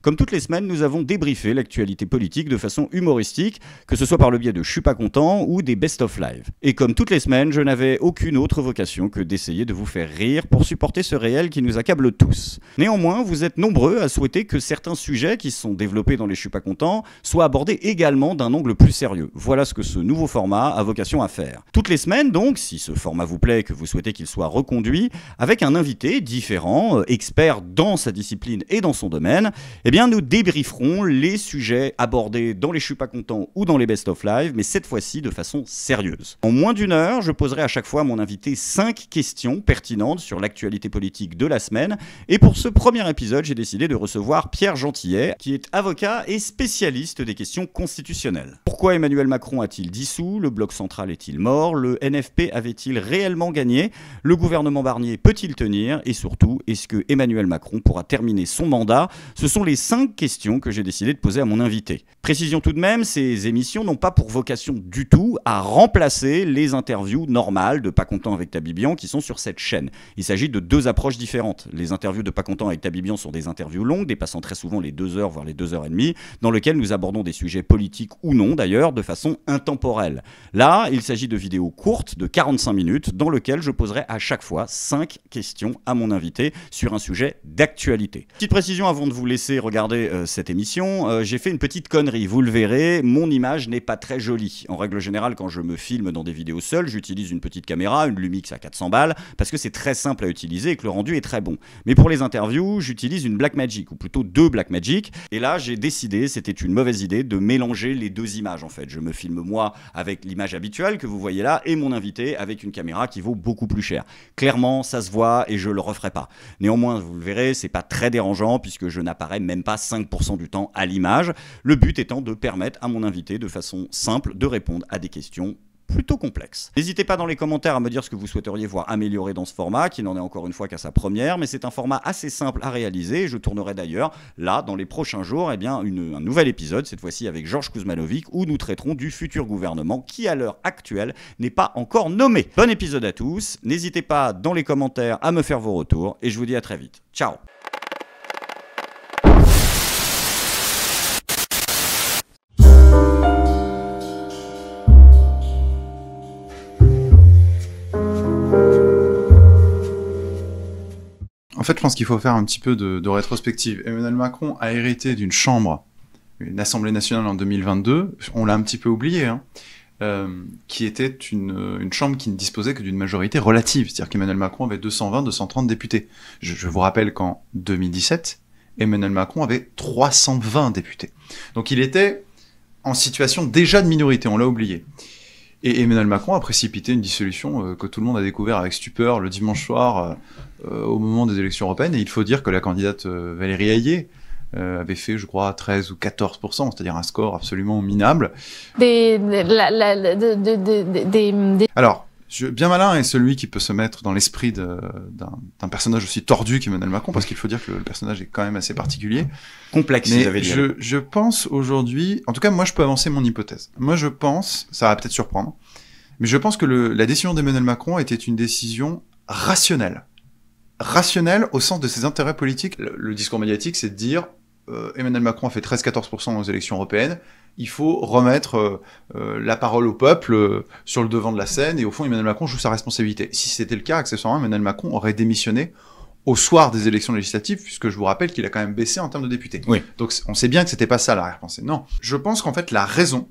Comme toutes les semaines, nous avons débriefé l'actualité politique de façon humoristique, que ce soit par le biais de Je suis pas content ou des Best of Live. Et comme toutes les semaines, je n'avais aucune autre vocation que d'essayer de vous faire rire pour supporter ce réel qui nous accable tous. Néanmoins, vous êtes nombreux à souhaiter que certains sujets qui sont développés dans les Je suis pas content soient abordés également d'un angle plus sérieux. Voilà ce que ce nouveau format a vocation à faire. Toutes les semaines donc, si ce format vous plaît et que vous souhaitez qu'il soit reconduit, avec un invité différent, expert dans sa discipline et dans son domaine, eh bien nous débrieferons les sujets abordés dans les Je suis pas content ou dans les Best of Live, mais cette fois-ci de façon sérieuse. En moins d'une heure, je poserai à chaque fois à mon invité 5 questions pertinentes sur l'actualité politique de la semaine. Et pour ce premier épisode, j'ai décidé de recevoir Pierre Gentillet, qui est avocat et spécialiste des questions constitutionnelles. Pourquoi Emmanuel Macron a-t-il dissous? Le bloc central est-il mort? Le NFP avait-il réellement gagné? Le gouvernement Barnier peut-il tenir? Et surtout, est-ce que Emmanuel Macron pourra terminer son mandat? Ce sont les 5 questions que j'ai décidé de poser à mon invité. Précision tout de même, ces émissions n'ont pas pour vocation du tout à remplacer les interviews normales de Pas Content avec Tabibian qui sont sur cette chaîne. Il s'agit de 2 approches différentes. Les interviews de Pas Content avec Tabibian sont des interviews longues, dépassant très souvent les 2 heures, voire les 2 heures et demie, dans lesquelles nous abordons des sujets politiques ou non d'ailleurs, de façon intemporelle. Là, il s'agit de vidéos courtes de 45 minutes, dans lesquelles je poserai à chaque fois 5 questions à mon invité sur un sujet d'actualité. Petite précision avant de vous laisser regarder cette émission, j'ai fait une petite connerie, vous le verrez, mon image n'est pas très jolie. En règle générale, quand je me filme dans des vidéos seul, j'utilise une petite caméra, une Lumix à 400 balles, parce que c'est très simple à utiliser et que le rendu est très bon. Mais pour les interviews, j'utilise une Blackmagic, ou plutôt 2 Blackmagic, et là j'ai décidé, c'était une mauvaise idée, de mélanger les 2 images en fait. Je me filme moi avec l'image habituelle que vous voyez là, et mon invité avec une caméra qui vaut beaucoup plus cher. Clairement, ça se voit et je le referai pas. Néanmoins, vous le verrez, c'est pas très dérangeant puisque je n'apparais même pas 5% du temps à l'image. Le but étant de permettre à mon invité de façon simple de répondre à des questions plutôt complexe. N'hésitez pas dans les commentaires à me dire ce que vous souhaiteriez voir améliorer dans ce format, qui n'en est encore une fois qu'à sa première, mais c'est un format assez simple à réaliser. Je tournerai d'ailleurs, là, dans les prochains jours, un nouvel épisode, cette fois-ci avec Georges Kuzmanovic, où nous traiterons du futur gouvernement qui, à l'heure actuelle, n'est pas encore nommé. Bon épisode à tous, n'hésitez pas dans les commentaires à me faire vos retours, et je vous dis à très vite. Ciao! En fait, je pense qu'il faut faire un petit peu de rétrospective. Emmanuel Macron a hérité d'une chambre, une Assemblée nationale en 2022, on l'a un petit peu oublié, qui était une chambre qui ne disposait que d'une majorité relative. C'est-à-dire qu'Emmanuel Macron avait 220, 230 députés. Je vous rappelle qu'en 2017, Emmanuel Macron avait 320 députés. Donc il était en situation déjà de minorité, on l'a oublié. Et Emmanuel Macron a précipité une dissolution que tout le monde a découvert avec stupeur le dimanche soir au moment des élections européennes. Et il faut dire que la candidate Valérie Hayé avait fait, je crois, 13 ou 14%, c'est-à-dire un score absolument minable. Alors, bien malin est celui qui peut se mettre dans l'esprit d'un personnage aussi tordu qu'Emmanuel Macron, parce qu'il faut dire que le personnage est quand même assez particulier. Complexe, mais vous avez dit. Je pense aujourd'hui, en tout cas moi je peux avancer mon hypothèse. Moi je pense, ça va peut-être surprendre, mais je pense que la décision d'Emmanuel Macron était une décision rationnelle. Rationnelle au sens de ses intérêts politiques. Le discours médiatique, c'est de dire Emmanuel Macron a fait 13-14% aux élections européennes, il faut remettre la parole au peuple sur le devant de la scène, et au fond Emmanuel Macron joue sa responsabilité. Si c'était le cas, accessoirement, Emmanuel Macron aurait démissionné au soir des élections législatives, puisque je vous rappelle qu'il a quand même baissé en termes de députés. Oui. Donc on sait bien que c'était pas ça l'arrière-pensée. Non. Je pense qu'en fait la raison,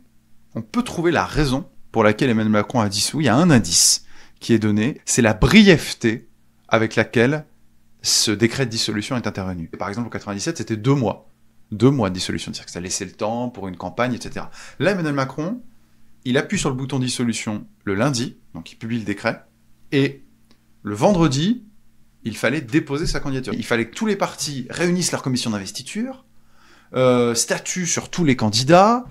on peut trouver la raison pour laquelle Emmanuel Macron a dissous. Il y a un indice qui est donné, c'est la brièveté avec laquelle ce décret de dissolution est intervenu. Et par exemple, en 97, c'était 2 mois. 2 mois de dissolution, c'est-à-dire que ça laissait le temps pour une campagne, etc. Là, Emmanuel Macron, il appuie sur le bouton dissolution le lundi, donc il publie le décret, et le vendredi, il fallait déposer sa candidature. Il fallait que tous les partis réunissent leur commission d'investiture, statuent sur tous les candidats,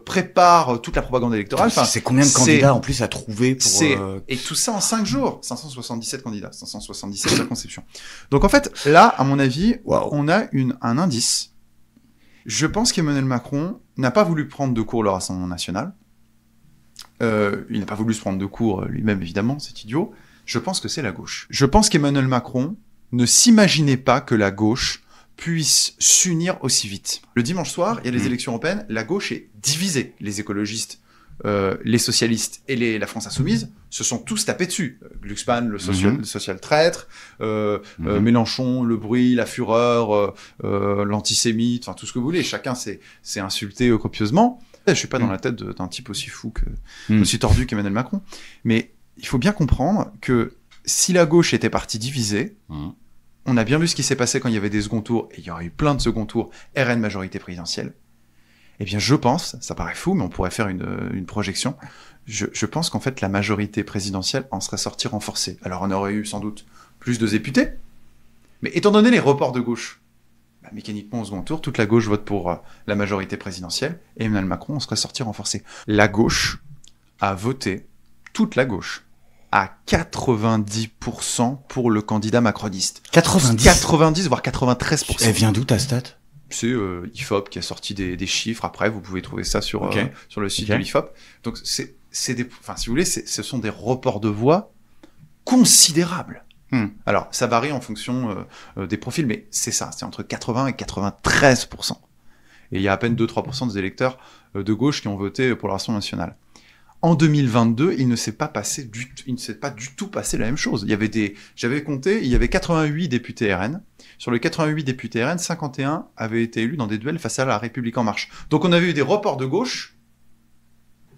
préparent toute la propagande électorale. Enfin, c'est combien de candidats en plus à trouver pour... Et tout ça en 5 jours. 577 candidats, 577 circonscriptions. Donc en fait, là, à mon avis, on a un indice. Je pense qu'Emmanuel Macron n'a pas voulu prendre de cours le Rassemblement national. Il n'a pas voulu se prendre de cours lui-même, évidemment, c'est idiot. Je pense que c'est la gauche. Je pense qu'Emmanuel Macron ne s'imaginait pas que la gauche puissent s'unir aussi vite. Le dimanche soir, il y a les élections européennes, la gauche est divisée. Les écologistes, les socialistes et la France insoumise se sont tous tapés dessus. Glucksmann, le social traître, Mélenchon, le bruit, la fureur, l'antisémite, enfin tout ce que vous voulez. Chacun s'est insulté copieusement. Je suis pas dans la tête d'un type aussi fou aussi tordu qu'Emmanuel Macron. Mais il faut bien comprendre que si la gauche était partie divisée, on a bien vu ce qui s'est passé quand il y avait des seconds tours, et il y aurait eu plein de seconds tours, RN majorité présidentielle. Eh bien, je pense, ça paraît fou, mais on pourrait faire une projection, je pense qu'en fait, la majorité présidentielle en serait sortie renforcée. Alors, on aurait eu sans doute plus de députés, mais étant donné les reports de gauche, mécaniquement, au second tour, toute la gauche vote pour la majorité présidentielle, et Emmanuel Macron en serait sorti renforcé. La gauche a voté, toute la gauche, à 90% pour le candidat macroniste. 90, voire 93%. Elle vient d'où ta stat? C'est IFOP qui a sorti des chiffres. Après, vous pouvez trouver ça sur le site de l'IFOP. Donc, si vous voulez, ce sont des reports de voix considérables. Alors, ça varie en fonction des profils, mais c'est ça, c'est entre 80 et 93%. Et il y a à peine 2-3% des électeurs de gauche qui ont voté pour le Rassemblement national. En 2022, il ne s'est pas du tout passé la même chose. J'avais compté, il y avait 88 députés RN. Sur les 88 députés RN, 51 avaient été élus dans des duels face à la République en marche. Donc on avait eu des reports de gauche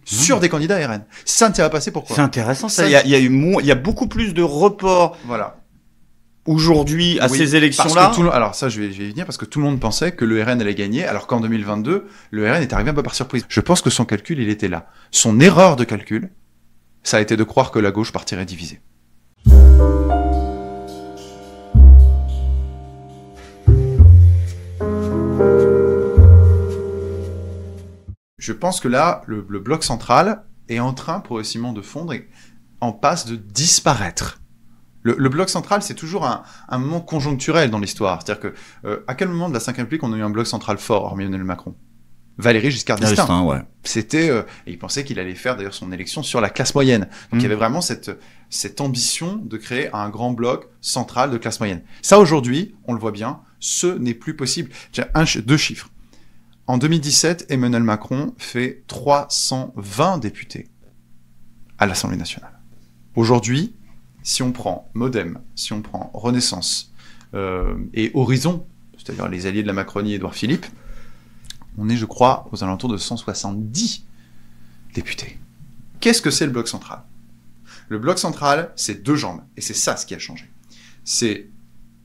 sur des candidats RN. Ça ne s'est pas passé, pourquoi? C'est intéressant, ça. Il y a beaucoup plus de reports. Voilà. Aujourd'hui, à ces élections-là. Alors ça, je vais y venir, parce que tout le monde pensait que le RN allait gagner, alors qu'en 2022, le RN est arrivé un peu par surprise. Je pense que son calcul, il était là. Son erreur de calcul, ça a été de croire que la gauche partirait divisée. Je pense que là, le bloc central est en train progressivement de fondre et en passe de disparaître. Le bloc central, c'est toujours un moment conjoncturel dans l'histoire. C'est-à-dire que, à quel moment de la Ve République on a eu un bloc central fort, hormis Emmanuel Macron? Valéry Giscard d'Estaing. Ouais. C'était, et il pensait qu'il allait faire d'ailleurs son élection sur la classe moyenne. Donc il y avait vraiment cette ambition de créer un grand bloc central de classe moyenne. Ça, aujourd'hui, on le voit bien, ce n'est plus possible. J'ai deux chiffres. En 2017, Emmanuel Macron fait 320 députés à l'Assemblée nationale. Aujourd'hui, si on prend Modem, si on prend Renaissance et Horizon, c'est-à-dire les alliés de la Macronie, Édouard Philippe, on est, je crois, aux alentours de 170 députés. Qu'est-ce que c'est le bloc central? Le bloc central, c'est deux jambes, et c'est ça ce qui a changé. C'est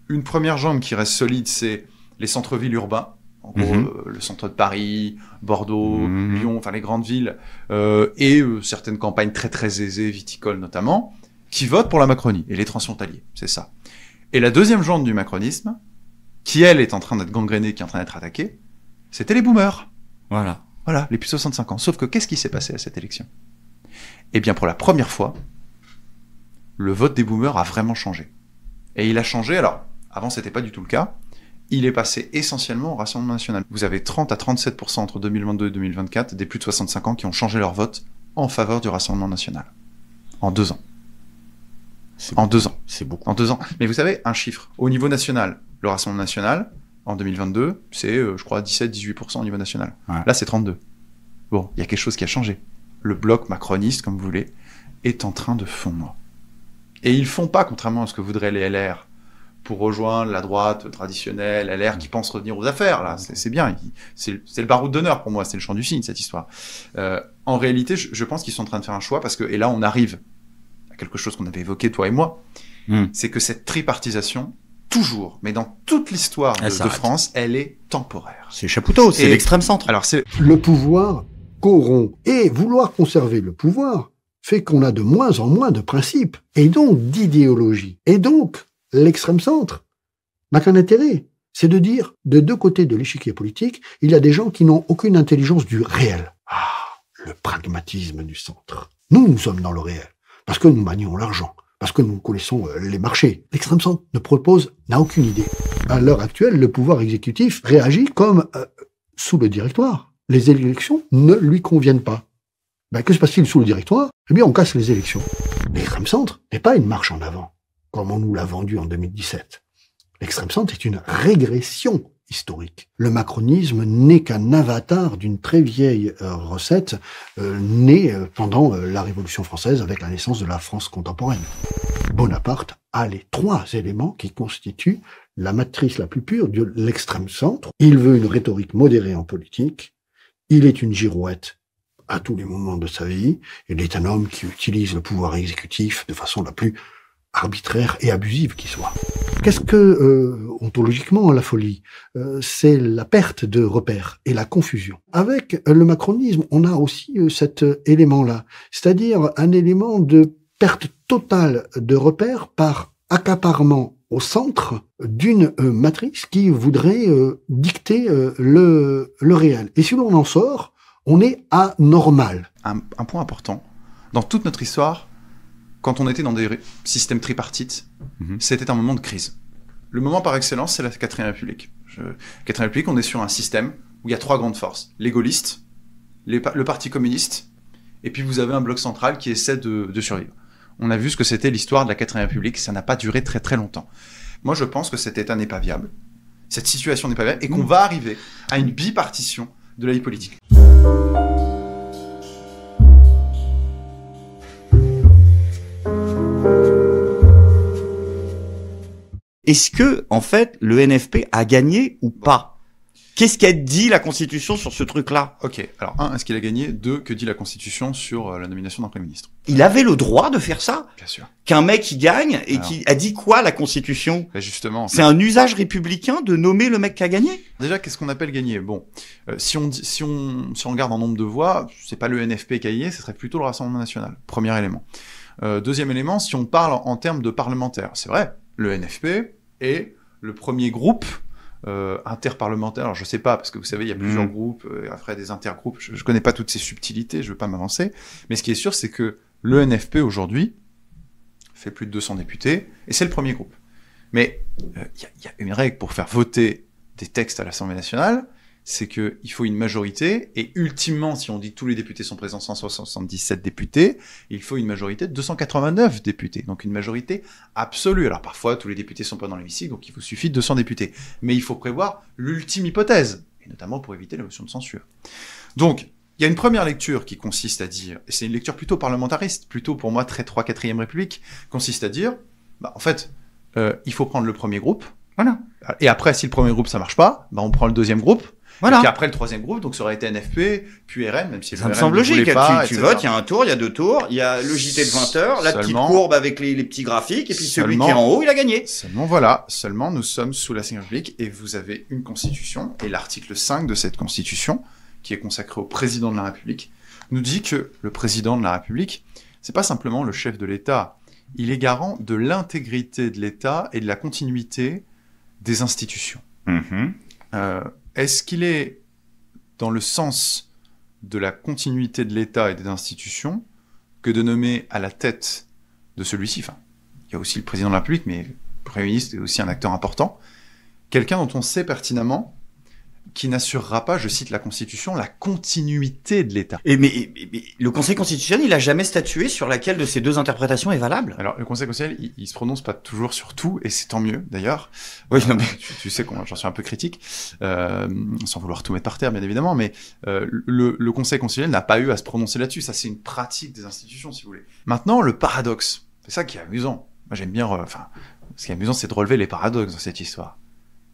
une première jambe qui reste solide, c'est les centres-villes urbains, en gros, le centre de Paris, Bordeaux, Lyon, enfin les grandes villes, et certaines campagnes très très aisées, viticoles notamment, qui votent pour la Macronie, et les transfrontaliers, c'est ça. Et la deuxième jambe du macronisme, qui elle est en train d'être gangrénée, qui est en train d'être attaquée, c'était les boomers. Voilà, les plus de 65 ans. Sauf que qu'est-ce qui s'est passé à cette élection? Eh bien, pour la première fois, le vote des boomers a vraiment changé. Et il a changé, alors, avant c'était pas du tout le cas, il est passé essentiellement au Rassemblement national. Vous avez 30 à 37% entre 2022 et 2024 des plus de 65 ans qui ont changé leur vote en faveur du Rassemblement national. En 2 ans. En 2 ans. C'est beaucoup. En 2 ans. Mais vous savez, un chiffre. Au niveau national, le Rassemblement national, en 2022, c'est, je crois, 17-18% au niveau national. Ouais. Là, c'est 32%. Bon, il y a quelque chose qui a changé. Le bloc macroniste, comme vous voulez, est en train de fondre. Et ils font pas, contrairement à ce que voudraient les LR, pour rejoindre la droite traditionnelle, LR qui pense revenir aux affaires. Là, c'est bien. C'est le baroud d'honneur pour moi, c'est le chant du cygne, cette histoire. En réalité, je pense qu'ils sont en train de faire un choix, parce que, et là, on arrive à quelque chose qu'on avait évoqué, toi et moi, c'est que cette tripartisation, toujours, mais dans toute l'histoire de France, elle est temporaire. C'est Chapoutot, c'est l'extrême centre. Alors le pouvoir corrompt, et vouloir conserver le pouvoir fait qu'on a de moins en moins de principes, et donc d'idéologie. Et donc, l'extrême centre n'a qu'un intérêt, c'est de dire, de deux côtés de l'échiquier politique, il y a des gens qui n'ont aucune intelligence du réel. Ah, le pragmatisme du centre. Nous sommes dans le réel, parce que nous manions l'argent, parce que nous connaissons les marchés. L'extrême centre n'a aucune idée. À l'heure actuelle, le pouvoir exécutif réagit comme sous le directoire. Les élections ne lui conviennent pas. Que se passe-t-il sous le directoire? Eh bien, on casse les élections. L'extrême centre n'est pas une marche en avant, comme on nous l'a vendu en 2017. L'extrême centre est une régression historique. Le macronisme n'est qu'un avatar d'une très vieille recette née pendant la Révolution française avec la naissance de la France contemporaine. Bonaparte a les 3 éléments qui constituent la matrice la plus pure de l'extrême centre. Il veut une rhétorique modérée en politique. Il est une girouette à tous les moments de sa vie. Il est un homme qui utilise le pouvoir exécutif de façon la plus arbitraire et abusive qui soit. Qu'est-ce que, ontologiquement, la folie? C'est la perte de repères et la confusion. Avec le macronisme, on a aussi cet élément-là, c'est-à-dire un élément de perte totale de repères par accaparement au centre d'une matrice qui voudrait dicter le réel. Et si l'on en sort, on est anormal. Un point important, dans toute notre histoire, quand on était dans des systèmes tripartites, c'était un moment de crise. Le moment par excellence, c'est la 4ème République. La 4ème République, on est sur un système où il y a 3 grandes forces. Les gaullistes, le Parti communiste, et puis vous avez un bloc central qui essaie de survivre. On a vu ce que c'était l'histoire de la 4ème République, ça n'a pas duré très très longtemps. Moi, je pense que cet état n'est pas viable, cette situation n'est pas viable, et qu'on va arriver à une bipartition de la vie politique. Est-ce que, en fait, le NFP a gagné ou pas? Qu'est-ce qu'a dit la Constitution sur ce truc-là? Ok, alors 1, est-ce qu'il a gagné? 2, que dit la Constitution sur la nomination d'un Premier ministre? Il avait le droit de faire ça? Bien sûr. Qu'un mec qui gagne et qui a dit quoi, la Constitution? Bah justement. C'est un usage républicain de nommer le mec qui a gagné? Déjà, qu'est-ce qu'on appelle gagner? Bon, si on regarde en nombre de voix, c'est pas le NFP qui a gagné, ce serait plutôt le Rassemblement national. Premier élément. Deuxième élément, si on parle en termes de parlementaires, c'est vrai, le NFP est le premier groupe interparlementaire. Alors je sais pas, parce que vous savez, il y a plusieurs groupes, après des intergroupes, je connais pas toutes ces subtilités, je veux pas m'avancer, mais ce qui est sûr, c'est que le NFP aujourd'hui fait plus de 200 députés, et c'est le premier groupe. Mais il y a une règle pour faire voter des textes à l'Assemblée nationale, c'est qu'il faut une majorité, et ultimement, si on dit que tous les députés sont présents, 177 députés, il faut une majorité de 289 députés, donc une majorité absolue. Alors parfois, tous les députés sont pas dans l'hémicycle, donc il vous suffit de 200 députés. Mais il faut prévoir l'ultime hypothèse, et notamment pour éviter la motion de censure. Donc, il y a une première lecture qui consiste à dire, et c'est une lecture plutôt parlementariste, plutôt pour moi très 3/4e République, consiste à dire, bah, en fait, il faut prendre le premier groupe, voilà. Et après, si le premier groupe ça marche pas, bah, on prend le deuxième groupe, voilà. Et puis après le troisième groupe, donc ça aurait été NFP, puis RN, même si ça me semble logique. Tu votes, il y a un tour, il y a 2 tours, il y a le JT de 20h, la petite courbe avec les petits graphiques, et puis celui qui est en haut, il a gagné. Seulement nous sommes sous la Ve République, et vous avez une constitution, et l'article 5 de cette constitution, qui est consacré au président de la République, nous dit que le président de la République, c'est pas simplement le chef de l'État, il est garant de l'intégrité de l'État et de la continuité des institutions. Est-ce qu'il est dans le sens de la continuité de l'État et des institutions que de nommer à la tête de celui-ci, enfin, il y a aussi le président de la République, mais le Premier ministre est aussi un acteur important, quelqu'un dont on sait pertinemment qui n'assurera pas, je cite la Constitution, la continuité de l'État. Mais le Conseil constitutionnel, il a jamais statué sur laquelle de ces 2 interprétations est valable? Alors, le Conseil constitutionnel, il se prononce pas toujours sur tout, et c'est tant mieux, d'ailleurs. Oui, non, mais... tu sais que j'en suis un peu critique, sans vouloir tout mettre par terre, bien évidemment, mais le Conseil constitutionnel n'a pas eu à se prononcer là-dessus. Ça, c'est une pratique des institutions, si vous voulez. Maintenant, le paradoxe, c'est ça qui est amusant. Moi, j'aime bien... ce qui est amusant, c'est de relever les paradoxes dans cette histoire.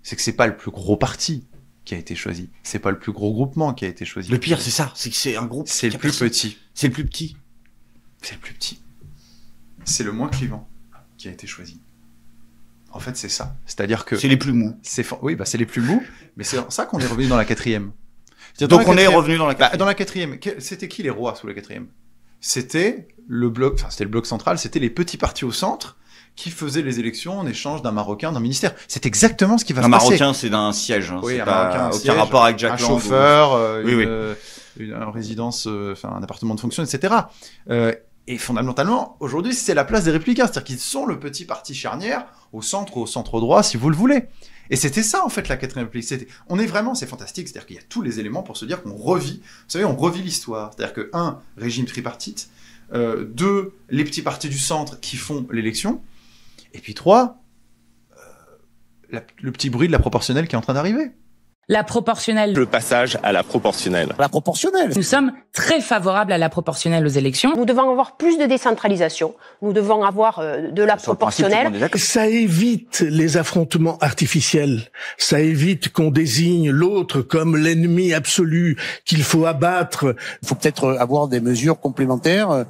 C'est que c'est pas le plus gros parti qui a été choisi. C'est pas le plus gros groupement qui a été choisi. Le pire, c'est ça. C'est que c'est un groupe... C'est le plus petit. C'est le plus petit. C'est le plus petit. C'est le moins clivant qui a été choisi. En fait, c'est ça. C'est-à-dire que... C'est les plus mous. Oui, bah c'est les plus mous, mais c'est en ça qu'on est revenu dans la 4e. Donc on est revenu dans la 4e. Bah, dans la 4e, c'était qui les rois sous la 4e? C'était le bloc central, c'était les petits partis au centre, qui faisait les élections en échange d'un Marocain, d'un ministère. C'est exactement ce qui va se passer. Un Marocain, c'est d'un siège. Hein. Oui, c'est un pas Marocain, aucun rapport avec Jack un Lang. Chauffeur, Oui. une résidence, un appartement de fonction, etc. Et fondamentalement, aujourd'hui, c'est la place des Républicains. C'est-à-dire qu'ils sont le petit parti charnière au centre droit, si vous le voulez. Et c'était ça, en fait, la 4e République. C'est fantastique. C'est-à-dire qu'il y a tous les éléments pour se dire qu'on revit. Vous savez, on revit l'histoire. C'est-à-dire que, 1, régime tripartite. 2, les petits partis du centre qui font l'élection. Et puis 3, le petit bruit de la proportionnelle qui est en train d'arriver. La proportionnelle. Le passage à la proportionnelle. La proportionnelle. Nous sommes très favorables à la proportionnelle aux élections. Nous devons avoir plus de décentralisation. Nous devons avoir de la proportionnelle. Ça évite les affrontements artificiels. Ça évite qu'on désigne l'autre comme l'ennemi absolu qu'il faut abattre. Il faut peut-être avoir des mesures complémentaires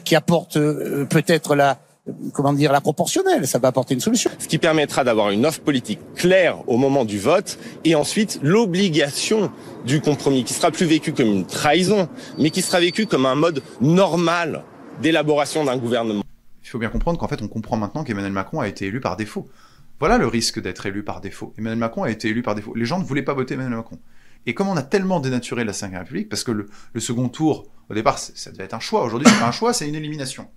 qui apportent peut-être la proportionnelle. Ça va apporter une solution. Ce qui permettra d'avoir une offre politique claire au moment du vote et ensuite l'obligation du compromis qui sera plus vécu comme une trahison, mais qui sera vécu comme un mode normal d'élaboration d'un gouvernement. Il faut bien comprendre qu'en fait, on comprend maintenant qu'Emmanuel Macron a été élu par défaut. Voilà le risque d'être élu par défaut. Emmanuel Macron a été élu par défaut. Les gens ne voulaient pas voter Emmanuel Macron. Et comme on a tellement dénaturé la Ve République, parce que le second tour, au départ, ça devait être un choix. Aujourd'hui, c'est pas un choix, c'est une élimination.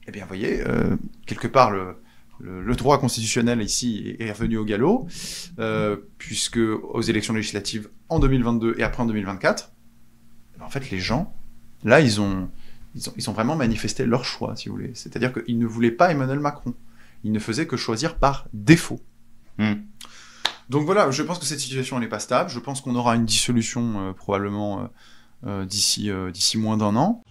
Eh bien, vous voyez, quelque part, le droit constitutionnel ici est revenu au galop, puisque aux élections législatives en 2022 et après en 2024, en fait, les gens, là, ils ont vraiment manifesté leur choix, si vous voulez. C'est-à-dire qu'ils ne voulaient pas Emmanuel Macron. Ils ne faisaient que choisir par défaut. Donc voilà, je pense que cette situation n'est pas stable. Je pense qu'on aura une dissolution probablement d'ici moins d'1 an.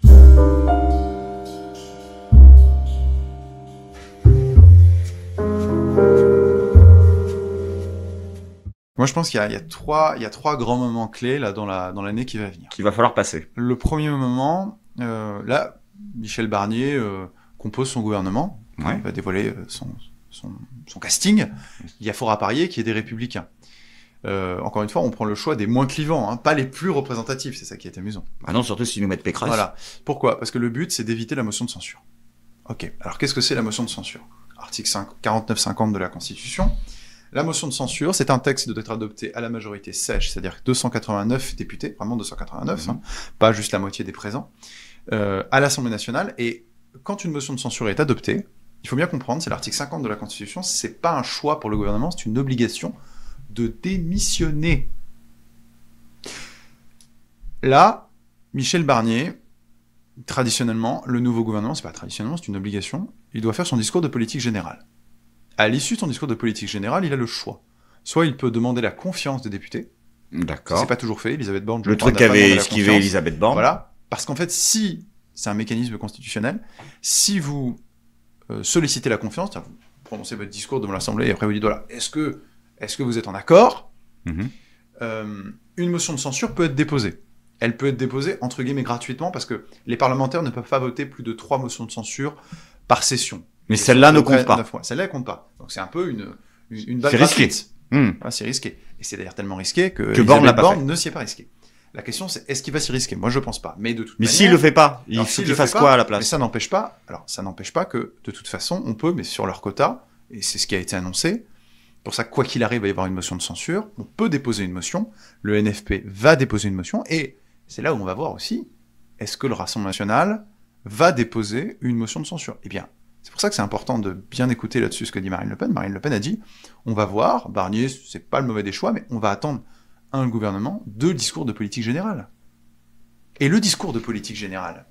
Moi, je pense qu'il y a trois grands moments clés là dans l'année qui va venir. Qu'il va falloir passer. Le premier moment, là, Michel Barnier compose son gouvernement. Ouais. Il va dévoiler son casting. Il y a fort à parier qu'il y ait des Républicains. Encore une fois, on prend le choix des moins clivants, hein, pas les plus représentatifs. C'est ça qui est amusant. Ah non, surtout s'ils nous mettent Pécresse. Voilà. Pourquoi ? Parce que le but, c'est d'éviter la motion de censure. Ok. Alors, qu'est-ce que c'est la motion de censure ? Article 49-50 de la Constitution. La motion de censure, c'est un texte qui doit être adopté à la majorité sèche, c'est-à-dire 289 députés, vraiment 289, hein, pas juste la moitié des présents, à l'Assemblée nationale. Et quand une motion de censure est adoptée, il faut bien comprendre, c'est l'article 50 de la Constitution, c'est pas un choix pour le gouvernement, c'est une obligation de démissionner. Là, Michel Barnier, traditionnellement, le nouveau gouvernement, c'est pas traditionnellement, c'est une obligation, il doit faire son discours de politique générale. À l'issue de son discours de politique générale, il a le choix. Soit il peut demander la confiance des députés. D'accord. C'est pas toujours fait. Elisabeth Borne, le truc qu'avait esquivé Elisabeth Borne. Voilà. Parce qu'en fait, si c'est un mécanisme constitutionnel, si vous sollicitez la confiance, vous prononcez votre discours devant l'Assemblée et après vous dites voilà, est-ce que vous êtes en accord ? Une motion de censure peut être déposée. Elle peut être déposée entre guillemets gratuitement parce que les parlementaires ne peuvent pas voter plus de 3 motions de censure par session. Mais celle-là ne compte pas. Celle-là, elle compte pas. Donc c'est un peu une balle c'est risqué. Voilà, c'est risqué. Et c'est d'ailleurs tellement risqué que Borne ne s'y est pas risqué. La question c'est, est-ce qu'il va s'y risquer ? Moi je pense pas. Mais de toute manière... s'il le fait pas, il faut qu'il fasse quoi à la place ? Mais ça n'empêche pas que, de toute façon, on peut, mais sur leur quota, et c'est ce qui a été annoncé, pour ça, quoi qu'il arrive, il va y avoir une motion de censure, on peut déposer une motion, le NFP va déposer une motion, et c'est là où on va voir aussi, est-ce que le Rassemblement national va déposer une motion de censure ? Eh bien, c'est pour ça que c'est important de bien écouter là-dessus ce que dit Marine Le Pen. Marine Le Pen a dit, on va voir, Barnier, c'est pas le mauvais des choix, mais on va attendre, le gouvernement, 2 discours de politique générale. Et le discours de politique générale,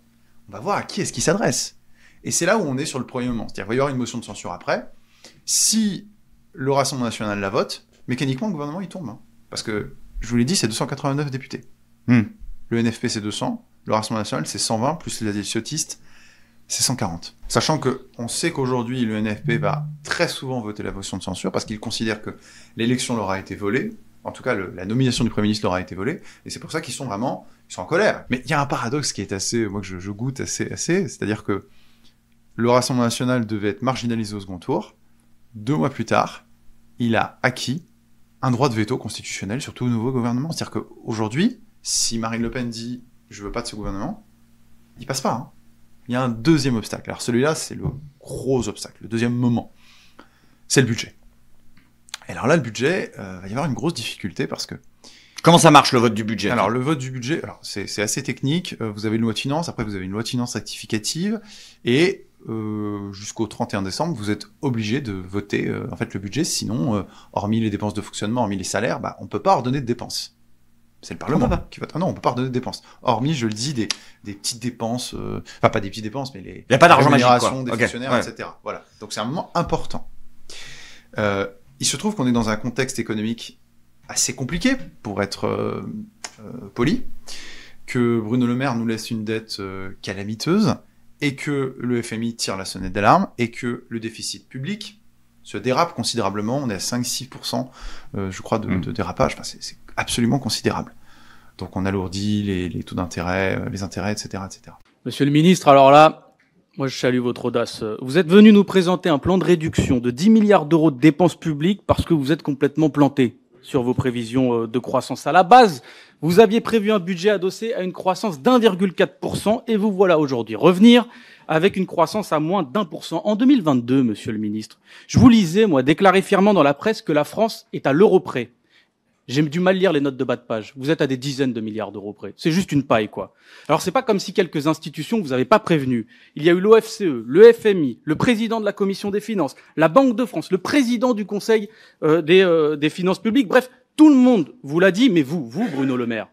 on va voir à qui est-ce qu'il s'adresse. Et c'est là où on est sur le premier moment. C'est-à-dire qu'il va y avoir une motion de censure après. Si le Rassemblement national la vote, mécaniquement, le gouvernement, il tombe. Hein. Parce que, je vous l'ai dit, c'est 289 députés. Le NFP, c'est 200. Le Rassemblement national, c'est 120, plus les adéciotistes, c'est 140. Sachant que on sait qu'aujourd'hui, le NFP va très souvent voter la motion de censure parce qu'il considère que l'élection leur a été volée. En tout cas, la nomination du Premier ministre leur a été volée. Et c'est pour ça qu'ils sont en colère. Mais il y a un paradoxe qui est assez, moi, que je goûte assez, c'est-à-dire que le Rassemblement national devait être marginalisé au second tour. 2 mois plus tard, il a acquis un droit de veto constitutionnel sur tout nouveau gouvernement. C'est-à-dire qu'aujourd'hui, si Marine Le Pen dit « je veux pas de ce gouvernement », il passe pas. Hein. Il y a un deuxième obstacle. Alors celui-là, c'est le gros obstacle. Le deuxième moment, c'est le budget. Et alors là, le budget, va y avoir une grosse difficulté parce que... Comment ça marche le vote du budget ? Alors le vote du budget, c'est assez technique. Vous avez une loi de finances, après vous avez une loi de finances rectificative, et jusqu'au 31 décembre, vous êtes obligé de voter en fait le budget, sinon, hormis les dépenses de fonctionnement, hormis les salaires, on peut pas ordonner de dépenses. C'est le Parlement qui vote. Ah non, on peut pas ordonner de dépenses. Hormis, je le dis, des petites dépenses, enfin pas des petites dépenses, mais il y a pas d'argent magique, quoi. Des fonctionnaires, etc. Voilà. Donc c'est un moment important. il se trouve qu'on est dans un contexte économique assez compliqué, pour être poli, que Bruno Le Maire nous laisse une dette calamiteuse, et que le FMI tire la sonnette d'alarme, et que le déficit public se dérape considérablement. On est à 5-6%, je crois, de dérapage. Enfin, c'est absolument considérable. Donc on alourdit les taux d'intérêt, les intérêts, etc., etc. Monsieur le ministre, alors là, moi je salue votre audace. Vous êtes venu nous présenter un plan de réduction de 10 milliards d'euros de dépenses publiques parce que vous êtes complètement planté sur vos prévisions de croissance. À la base, vous aviez prévu un budget adossé à une croissance d'1,4% et vous voilà aujourd'hui revenir avec une croissance à moins d'1% en 2022, monsieur le ministre. Je vous lisais, moi, déclarer fièrement dans la presse que la France est à l'euro près. J'ai du mal à lire les notes de bas de page. Vous êtes à des dizaines de milliards d'euros près. C'est juste une paille, quoi. Alors, c'est pas comme si quelques institutions vous avaient pas prévenu. Il y a eu l'OFCE, le FMI, le président de la Commission des Finances, la Banque de France, le président du Conseil des Finances publiques. Bref, tout le monde vous l'a dit, mais vous, Bruno Le Maire,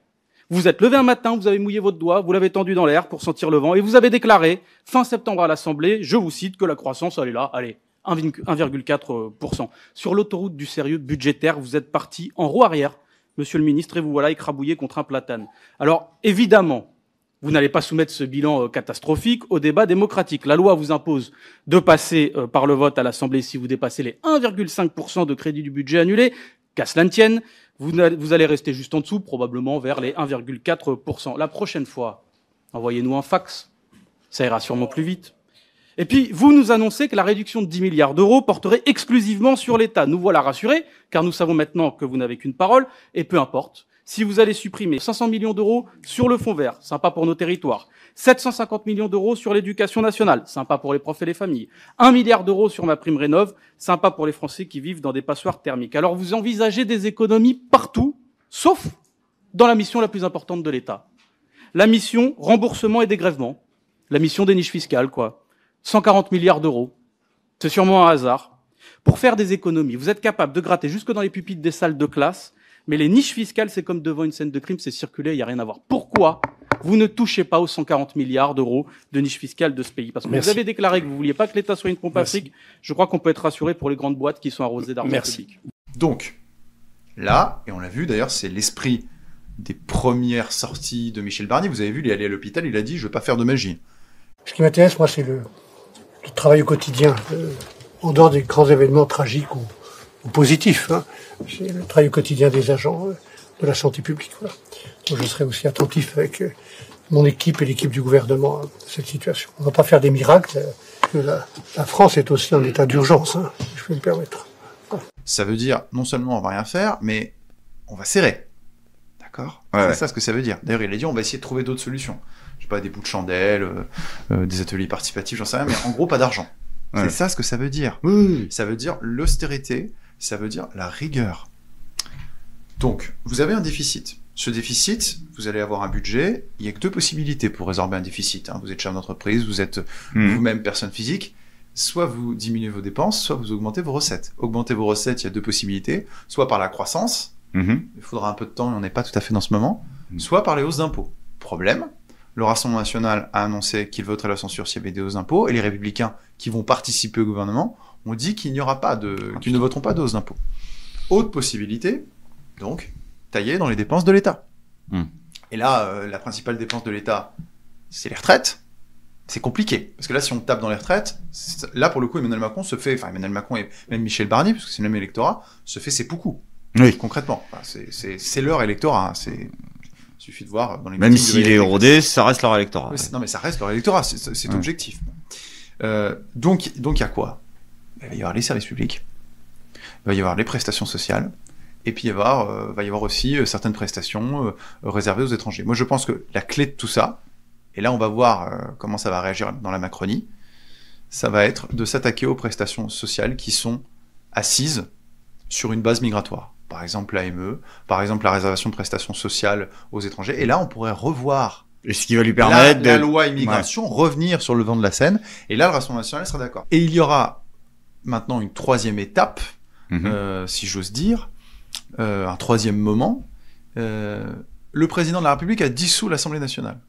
vous êtes levé un matin, vous avez mouillé votre doigt, vous l'avez tendu dans l'air pour sentir le vent, et vous avez déclaré, fin septembre à l'Assemblée, je vous cite, que la croissance, elle est là, allez, 1,4%. Sur l'autoroute du sérieux budgétaire, vous êtes parti en roue arrière, monsieur le ministre, et vous voilà écrabouillé contre un platane. Alors, évidemment, vous n'allez pas soumettre ce bilan catastrophique au débat démocratique. La loi vous impose de passer par le vote à l'Assemblée si vous dépassez les 1,5% de crédit du budget annulé. Qu'à cela ne tienne, vous allez rester juste en dessous, probablement vers les 1,4%. La prochaine fois, envoyez-nous un fax. Ça ira sûrement plus vite. Et puis, vous nous annoncez que la réduction de 10 milliards d'euros porterait exclusivement sur l'État. Nous voilà rassurés, car nous savons maintenant que vous n'avez qu'une parole, et peu importe. Si vous allez supprimer 500 millions d'euros sur le fonds vert, sympa pour nos territoires, 750 millions d'euros sur l'éducation nationale, sympa pour les profs et les familles, 1 milliard d'euros sur ma prime rénov', sympa pour les Français qui vivent dans des passoires thermiques. Alors vous envisagez des économies partout, sauf dans la mission la plus importante de l'État. La mission remboursement et dégrèvement. La mission des niches fiscales, quoi. 140 milliards d'euros. C'est sûrement un hasard. Pour faire des économies, vous êtes capable de gratter jusque dans les pupitres des salles de classe, mais les niches fiscales, c'est comme devant une scène de crime, c'est circulé, il n'y a rien à voir. Pourquoi vous ne touchez pas aux 140 milliards d'euros de niches fiscales de ce pays? Parce que vous avez déclaré que vous ne vouliez pas que l'État soit une pompe à fric. Je crois qu'on peut être rassuré pour les grandes boîtes qui sont arrosées d'argent public. Donc, là, et on l'a vu d'ailleurs, c'est l'esprit des premières sorties de Michel Barnier. Vous avez vu, il est allé à l'hôpital, il a dit « je ne veux pas faire de magie ». Ce qui m'intéresse, moi, c'est le travail au quotidien, en dehors des grands événements tragiques ou positifs. Hein. C'est le travail au quotidien des agents de la santé publique. Voilà. Donc, je serai aussi attentif avec mon équipe et l'équipe du gouvernement à cette situation. On ne va pas faire des miracles. La France est aussi en état d'urgence, hein, si je peux me permettre. Voilà. Ça veut dire, non seulement on va rien faire, mais on va serrer. D'accord ? C'est ça ce que ça veut dire. D'ailleurs, il a dit, on va essayer de trouver d'autres solutions. Je sais pas, des bouts de chandelle, des ateliers participatifs, j'en sais rien, mais en gros, pas d'argent. C'est ça ce que ça veut dire. Oui. Ça veut dire l'austérité, ça veut dire la rigueur. Donc, vous avez un déficit. Ce déficit, vous allez avoir un budget, il n'y a que deux possibilités pour résorber un déficit. Hein. Vous êtes chef d'entreprise, vous êtes vous-même personne physique. Soit vous diminuez vos dépenses, soit vous augmentez vos recettes. Augmenter vos recettes, il y a deux possibilités. Soit par la croissance, il faudra un peu de temps et on n'est pas tout à fait dans ce moment. Soit par les hausses d'impôts. Problème, le Rassemblement national a annoncé qu'il voterait la censure s'il y avait des hausses d'impôts, et les Républicains qui vont participer au gouvernement ont dit qu'il n'y aura pas qu'ils ne voteront pas de hausses d'impôts. Autre possibilité, donc, tailler dans les dépenses de l'État. Et là, la principale dépense de l'État, c'est les retraites. C'est compliqué. Parce que là, si on tape dans les retraites, là, pour le coup, Emmanuel Macron et même Michel Barnier, parce que c'est le même électorat, se fait ses poucous. Oui. Concrètement. Enfin, c'est leur électorat. Il suffit de voir dans les même s'il est érodé, ça reste leur électorat. Non, mais ça reste leur électorat. C'est objectif. Donc, il y a quoi? Il va y avoir les services publics. Il va y avoir les prestations sociales. Et puis, il va y avoir aussi certaines prestations réservées aux étrangers. Moi, je pense que la clé de tout ça, et là, on va voir comment ça va réagir dans la Macronie, ça va être de s'attaquer aux prestations sociales qui sont assises sur une base migratoire. Par exemple, l'AME, par exemple, la réservation de prestations sociales aux étrangers. Et là, on pourrait revoir et ce qui va lui permettre la loi immigration, revenir sur le devant de la scène. Et là, le Rassemblement national sera d'accord. Et il y aura maintenant une troisième étape, si j'ose dire, un troisième moment. Le président de la République a dissous l'Assemblée nationale.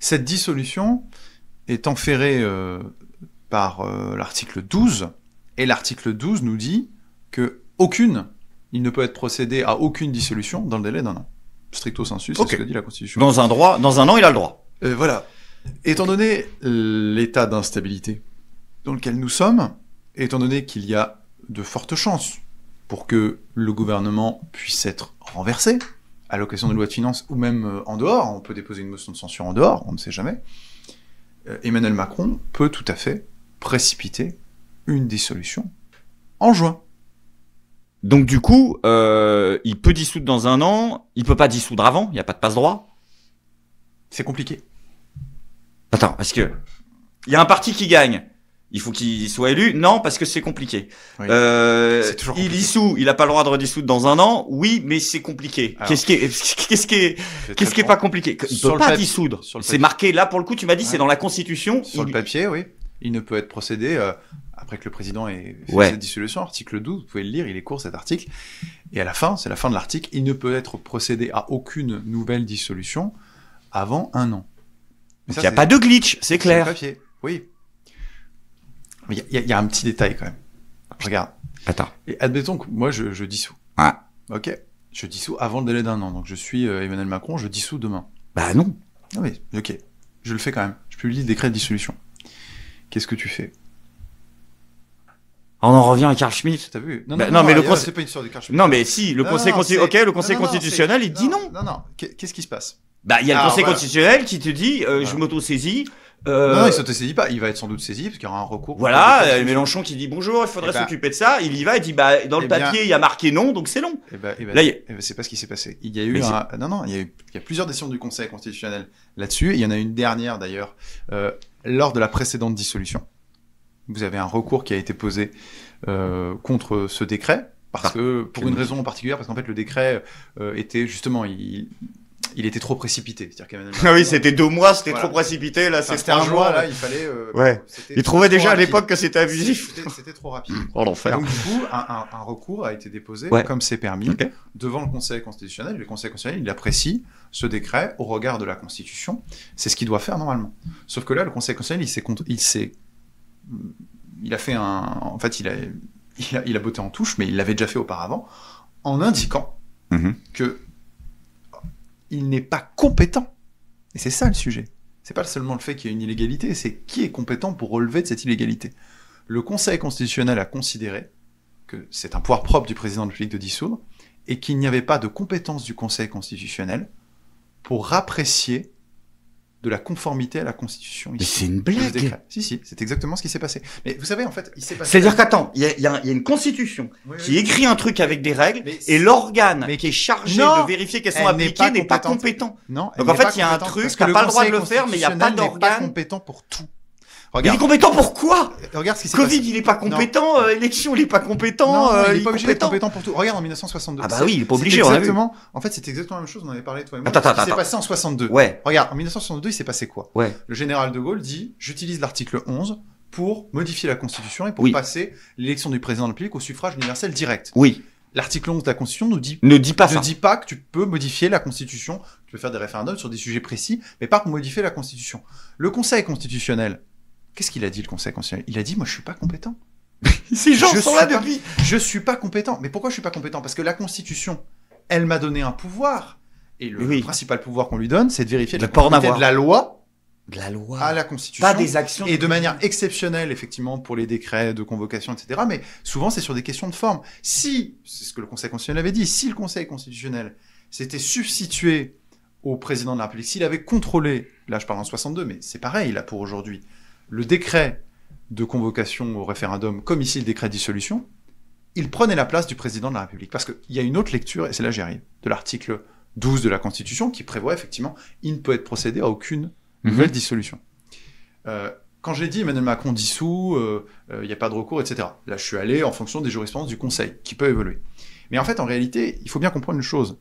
Cette dissolution est enferrée par l'article 12, et l'article 12 nous dit que il ne peut être procédé à aucune dissolution dans le délai d'un an. Stricto sensu, c'est ce que dit la Constitution. Dans un an, il a le droit. Voilà. Étant donné l'état d'instabilité dans lequel nous sommes, étant donné qu'il y a de fortes chances pour que le gouvernement puisse être renversé à l'occasion de loi de finances ou même en dehors, on peut déposer une motion de censure en dehors, on ne sait jamais, Emmanuel Macron peut tout à fait précipiter une dissolution en juin. Donc du coup, il peut dissoudre dans un an, il peut pas dissoudre avant, il n'y a pas de passe-droit. C'est compliqué. Attends, parce que il y a un parti qui gagne. Il faut qu'il soit élu. Non, parce que c'est compliqué. Oui, c'est toujours compliqué. Il dissout, il a pas le droit de redissoudre dans un an. Oui, mais c'est compliqué. Alors, Qu'est-ce qui est pas compliqué? Il peut pas dissoudre. C'est marqué là pour le coup. Tu m'as dit c'est dans la Constitution. Sur le papier, oui. Il ne peut être procédé après que le président ait fait cette dissolution. Article 12, vous pouvez le lire. Il est court cet article. Et à la fin, c'est la fin de l'article. Il ne peut être procédé à aucune nouvelle dissolution avant un an. Donc il n'y a pas de glitch, c'est clair. Sur le papier, oui. Il y a un petit détail quand même. Regarde. Attends. Et admettons que moi je dissous. Ouais. Ok. Je dissous avant le délai d'un an. Donc je suis Emmanuel Macron, je dissous demain. Bah non. Ah oui. Ok. Je le fais quand même. Je publie le décret de dissolution. Qu'est-ce que tu fais? On en revient à Carl Schmitt. T'as vu? Non, mais le c'est pas une histoire de Carl Schmitt. Non, mais si, le Conseil constitutionnel, il dit non. Non. Qu'est-ce qui se passe? Bah, il y a le Conseil constitutionnel qui te dit, je m'auto-saisis. Non, il s'auto-saisit pas. Il va être sans doute saisi parce qu'il y aura un recours. Voilà, Mélenchon qui dit bonjour, il faudrait s'occuper de ça. Il y va, il dit bah dans le papier il y a marqué non, donc c'est long. Là, c'est pas ce qui s'est passé. Il y a eu il y a plusieurs décisions du Conseil constitutionnel là-dessus. Il y en a une dernière d'ailleurs lors de la précédente dissolution. Vous avez un recours qui a été posé contre ce décret parce que pour une raison particulière, parce qu'en fait le décret était justement il était trop précipité. C'est-à-dire qu'Emmanuel Macron, oui, c'était 2 mois, c'était trop précipité. Là, c'était un mois. Là, il fallait. Il trouvait déjà à l'époque que c'était abusif. C'était trop rapide. Oh l'enfer. Donc du coup, un recours a été déposé, comme c'est permis, devant le Conseil constitutionnel. Le Conseil constitutionnel, il apprécie ce décret au regard de la Constitution. C'est ce qu'il doit faire normalement. Sauf que là, le Conseil constitutionnel, il a fait en fait, il a botté en touche, mais il l'avait déjà fait auparavant, en indiquant que il n'est pas compétent. Et c'est ça le sujet. C'est pas seulement le fait qu'il y ait une illégalité, c'est qui est compétent pour relever de cette illégalité. Le Conseil constitutionnel a considéré que c'est un pouvoir propre du président de la République de dissoudre et qu'il n'y avait pas de compétence du Conseil constitutionnel pour apprécier de la conformité à la Constitution. Mais c'est une blague. Si, c'est exactement ce qui s'est passé. Mais vous savez, en fait, il s'est passé... C'est-à-dire qu'attends, il y a une Constitution qui écrit un truc avec des règles, et l'organe qui est chargé de vérifier qu'elles sont appliquées n'est pas compétent. Non. Donc en fait, il y a un truc, t'as pas le droit de le faire, mais il n'y a pas d'organe. Il n'est pas compétent pour tout. Regarde. Il est compétent pour quoi? Regarde ce qui s'est Covid, passé. il est pas compétent. Élection, il est pas compétent. Non, il est pas obligé d'être compétent pour tout. Regarde en 1962. Ah bah oui, il est pas obligé. En fait, c'est exactement la même chose. On en avait parlé toi et moi. Attends. s'est passé en 62. Ouais. Regarde, en 1962, il s'est passé quoi? Le général de Gaulle dit j'utilise l'article 11 pour modifier la Constitution et pour passer l'élection du président de la République au suffrage universel direct. Oui. L'article 11 de la Constitution ne dit pas que tu peux modifier la Constitution. Tu peux faire des référendums sur des sujets précis, mais pas pour modifier la Constitution. Le Conseil constitutionnel, qu'est-ce qu'il a dit, le Conseil constitutionnel? Il a dit, moi, je suis pas compétent. Ces gens sont là depuis. Je suis pas compétent. Mais pourquoi je suis pas compétent? Parce que la Constitution, elle m'a donné un pouvoir. Et le principal pouvoir qu'on lui donne, c'est de vérifier la conformité de la loi. De la loi. À la Constitution. Pas des actions. Et de manière exceptionnelle, effectivement, pour les décrets de convocation, etc. Mais souvent, c'est sur des questions de forme. C'est ce que le Conseil constitutionnel avait dit, si le Conseil constitutionnel s'était substitué au président de la République, s'il avait contrôlé, là je parle en 62, mais c'est pareil, là pour aujourd'hui, le décret de convocation au référendum, comme ici le décret de dissolution, il prenait la place du président de la République. Parce qu'il y a une autre lecture, et c'est là j'y arrive, de l'article 12 de la Constitution, qui prévoit effectivement, il ne peut être procédé à aucune nouvelle dissolution. Quand j'ai dit Emmanuel Macron dissout, il n'y a pas de recours, etc. Là je suis allé en fonction des jurisprudences du Conseil, qui peut évoluer. Mais en fait, en réalité, il faut bien comprendre une chose.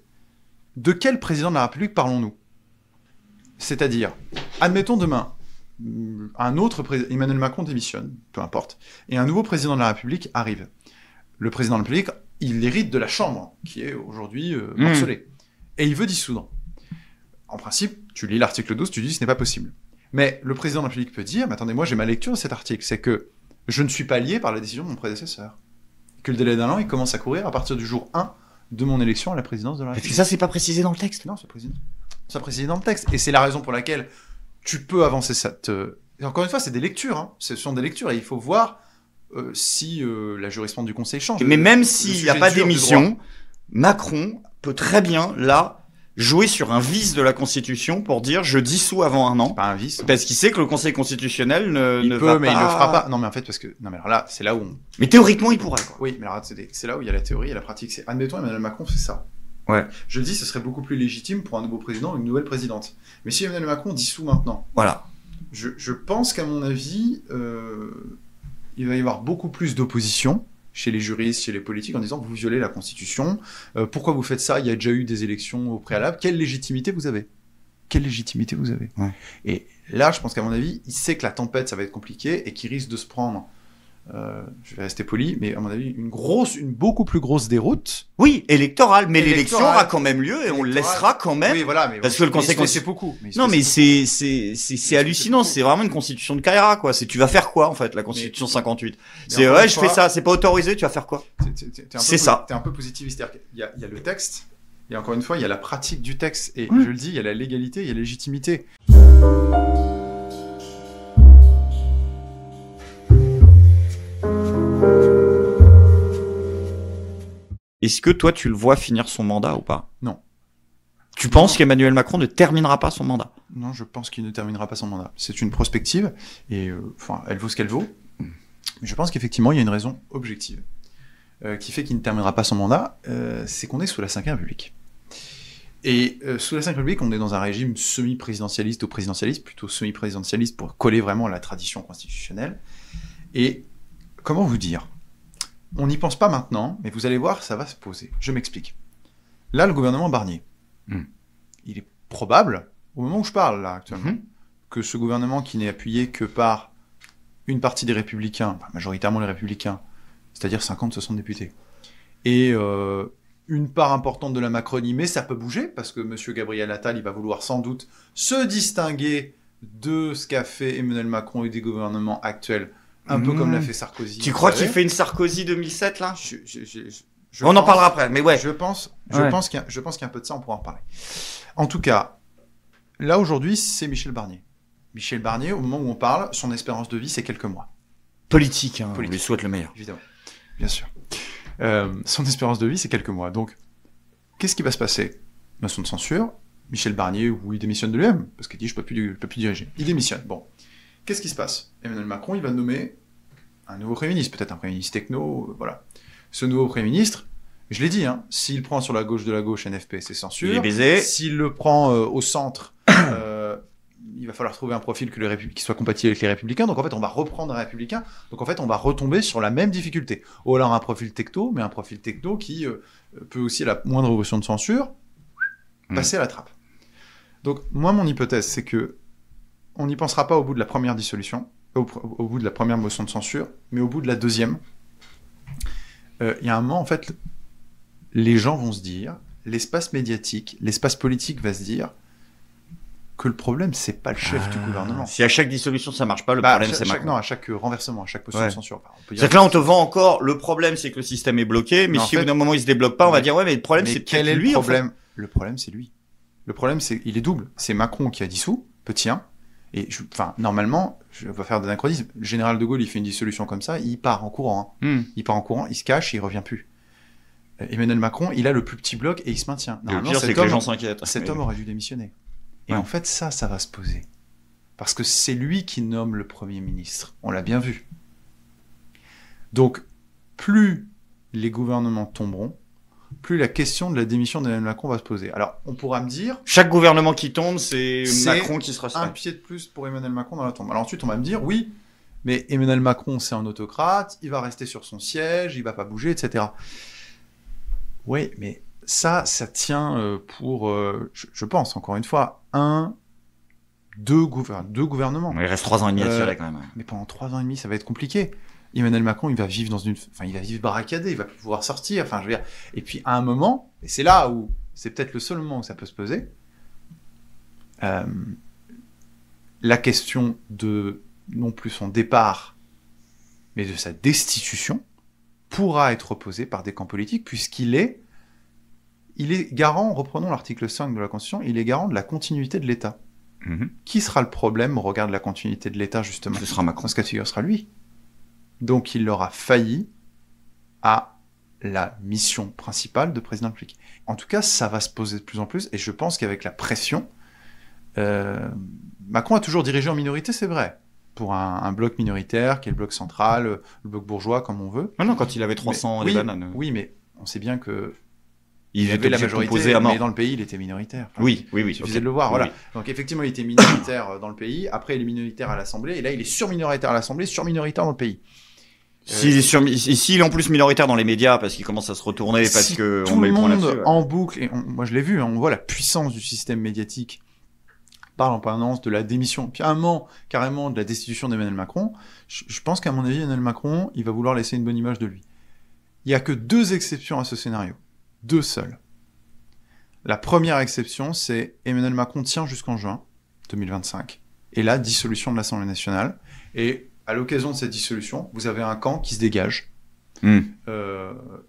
De quel président de la République parlons-nous? C'est-à-dire, admettons demain, un autre Emmanuel Macron démissionne, peu importe, et un nouveau président de la République arrive. Le président de la République, il hérite de la Chambre, qui est aujourd'hui morcelée, et il veut dissoudre. En principe, tu lis l'article 12, tu dis ce n'est pas possible. Mais le président de la République peut dire, mais attendez, moi j'ai ma lecture de cet article, c'est que je ne suis pas lié par la décision de mon prédécesseur. que le délai d'1 an, il commence à courir à partir du jour 1 de mon élection à la présidence de la Parce République. que ça, c'est pas précisé dans le texte. Non, c'est précisé dans le texte. Et c'est la raison pour laquelle tu peux avancer cette... Et encore une fois, c'est des lectures. Hein. Ce sont des lectures et il faut voir si la jurisprudence du Conseil change. Mais même s'il n'y a pas d'émission, Macron peut très bien, là, jouer sur un vice de la Constitution pour dire je dissous avant 1 an. Pas un vice. Parce qu'il sait que le Conseil constitutionnel il ne peut, va mais pas... il le fera pas. Non, mais en fait, parce que... Non, mais alors là, c'est là où on... Mais théoriquement, il pourrait, quoi. Oui, mais alors c'est là où il y a la théorie et la pratique. C'est, admettons, Emmanuel Macron fait ça. Ouais. Je dis, ce serait beaucoup plus légitime pour un nouveau président ou une nouvelle présidente. Mais si Emmanuel Macron dissout maintenant... Voilà. Je pense qu'à mon avis, il va y avoir beaucoup plus d'opposition chez les juristes, chez les politiques, en disant vous violez la Constitution, pourquoi vous faites ça, il y a déjà eu des élections au préalable, quelle légitimité vous avez ? Quelle légitimité vous avez ? Ouais. Et là, je pense qu'à mon avis, il sait que la tempête, ça va être compliqué, et qu'il risque de se prendre, je vais rester poli, mais à mon avis, une beaucoup plus grosse déroute. Oui, électorale, mais l'élection Électorale. aura quand même lieu et on le laissera quand même. Oui, voilà, mais Parce que le Conseil c'est beaucoup. Non, mais c'est hallucinant, c'est vraiment une constitution de carrière, quoi. C'est tu vas faire quoi, en fait, la constitution 58. C'est ouais, je fais ça, c'est pas autorisé, tu vas faire quoi? C'est ça. T'es un peu positiviste, c'est-à-dire qu'il y a le texte, et encore une fois, il y a la pratique du texte, et Ouais. je le dis, il y a la légalité, il y a la légitimité. Est-ce que toi, tu le vois finir son mandat ou pas? Non. Tu penses qu'Emmanuel Macron ne terminera pas son mandat? Non, je pense qu'il ne terminera pas son mandat. C'est une prospective, et enfin, elle vaut ce qu'elle vaut. Mais je pense qu'effectivement, il y a une raison objective qui fait qu'il ne terminera pas son mandat, c'est qu'on est sous la Ve République. Et sous la Ve République, on est dans un régime semi-présidentialiste ou présidentialiste, plutôt semi-présidentialiste pour coller vraiment à la tradition constitutionnelle. Et comment vous dire ? On n'y pense pas maintenant, mais vous allez voir, ça va se poser. Je m'explique. Là, le gouvernement Barnier, il est probable, au moment où je parle là actuellement, que ce gouvernement qui n'est appuyé que par une partie des Républicains, enfin, majoritairement les Républicains, c'est-à-dire 50-60 députés, et une part importante de la Macronie, mais ça peut bouger, parce que M. Gabriel Attal, il va vouloir sans doute se distinguer de ce qu'a fait Emmanuel Macron et des gouvernements actuels, un peu comme l'a fait Sarkozy. Tu crois qu'il fait une Sarkozy 2007, là? Je On en pense- parlera après, mais ouais. Je pense Ouais. qu'il y a un peu de ça, on pourra en parler. En tout cas, là aujourd'hui, c'est Michel Barnier. Michel Barnier, au moment où on parle, son espérance de vie, c'est quelques mois. Politique, hein, on Politique. lui souhaite le meilleur. Évidemment, bien sûr. Son espérance de vie, c'est quelques mois. Donc, qu'est-ce qui va se passer? Motion de censure. Michel Barnier, ou il démissionne de lui-même, parce qu'il dit je peux plus diriger. Il démissionne. Bon. Qu'est-ce qui se passe? Emmanuel Macron, il va nommer un nouveau Premier ministre, peut-être un Premier ministre techno, voilà. Ce nouveau Premier ministre, je l'ai dit, hein, s'il prend sur la gauche de la gauche NFP, c'est censure. Il est baisé. S'il le prend au centre, il va falloir trouver un profil qui soit compatible avec les Républicains. Donc en fait, on va reprendre un Républicain. Donc en fait, on va retomber sur la même difficulté. Ou alors un profil techno, mais un profil techno qui peut aussi, à la moindre motion de censure, passer à la trappe. Donc moi, mon hypothèse, c'est que on n'y pensera pas au bout de la première dissolution, au bout de la première motion de censure, mais au bout de la deuxième. Il y a un moment, en fait, les gens vont se dire, l'espace médiatique, l'espace politique va se dire que le problème, c'est pas le chef du gouvernement. Si à chaque dissolution ça marche pas, le problème c'est Macron. Non, à chaque renversement, à chaque motion de censure. C'est que là on te vend encore, le problème c'est que le système est bloqué, mais si au bout d'un moment il se débloque pas, on va dire ouais mais le problème c'est quel est lui, le problème en fait. Le problème c'est lui. Le problème c'est il est double. C'est Macron qui a dissous, petit 1, et normalement, je vais faire d'anachronisme, le général de Gaulle il fait une dissolution comme ça, il part en courant. Il part en courant, il se cache et il revient plus. Emmanuel Macron, il a le plus petit bloc et il se maintient. Le pire c'est que les gens s'inquiètent. Cet homme aurait dû démissionner. Et en fait, ça va se poser. Parce que c'est lui qui nomme le Premier ministre. On l'a bien vu. Donc, plus les gouvernements tomberont, plus la question de la démission d'Emmanuel Macron va se poser. Alors, on pourra me dire... Chaque gouvernement qui tombe, c'est Macron qui sera un pied de plus pour Emmanuel Macron dans la tombe. Alors ensuite, on va me dire, oui, mais Emmanuel Macron, c'est un autocrate, il va rester sur son siège, il va pas bouger, etc. Oui, mais... Ça tient pour, je pense, encore une fois, deux gouvernements. Il reste 3 ans et demi à tirer quand même. Mais pendant 3 ans et demi, ça va être compliqué. Emmanuel Macron, il va vivre il va vivre barricadé, il va plus pouvoir sortir. Enfin, je veux dire. Et puis à un moment, et c'est là où c'est peut-être le seul moment où ça peut se poser, la question de non plus son départ, mais de sa destitution pourra être opposé par des camps politiques, puisqu'il est garant, reprenons l'article 5 de la Constitution, il est garant de la continuité de l'État. Qui sera le problème au regard de la continuité de l'État, justement? Ce sera Macron. Dans ce cas de figure, ce sera lui. Donc il aura failli à la mission principale de président de la République. En tout cas, ça va se poser de plus en plus, et je pense qu'avec la pression, Macron a toujours dirigé en minorité, c'est vrai, pour un bloc minoritaire, qui est le bloc central, le bloc bourgeois, comme on veut. Non, quand il avait 300 mais, les bananes. Oui, mais on sait bien que il avait la était majorité, à mort. mais dans le pays, il était minoritaire. Enfin, oui. Il suffisait de le voir, voilà. Donc effectivement, il était minoritaire dans le pays, après il est minoritaire à l'Assemblée, et là il est surminoritaire à l'Assemblée, surminoritaire dans le pays. S'il est en plus minoritaire dans les médias, parce qu'il commence à se retourner, parce que on met le point là-dessus. Tout le monde en boucle, et moi je l'ai vu, on voit la puissance du système médiatique, parle en permanence de la démission, carrément de la destitution d'Emmanuel Macron. Je pense qu'à mon avis, Emmanuel Macron, il va vouloir laisser une bonne image de lui. Il n'y a que 2 exceptions à ce scénario. 2 seules. La première exception, c'est Emmanuel Macron tient jusqu'en juin 2025. Et là, dissolution de l'Assemblée nationale. Et à l'occasion de cette dissolution, vous avez un camp qui se dégage. Je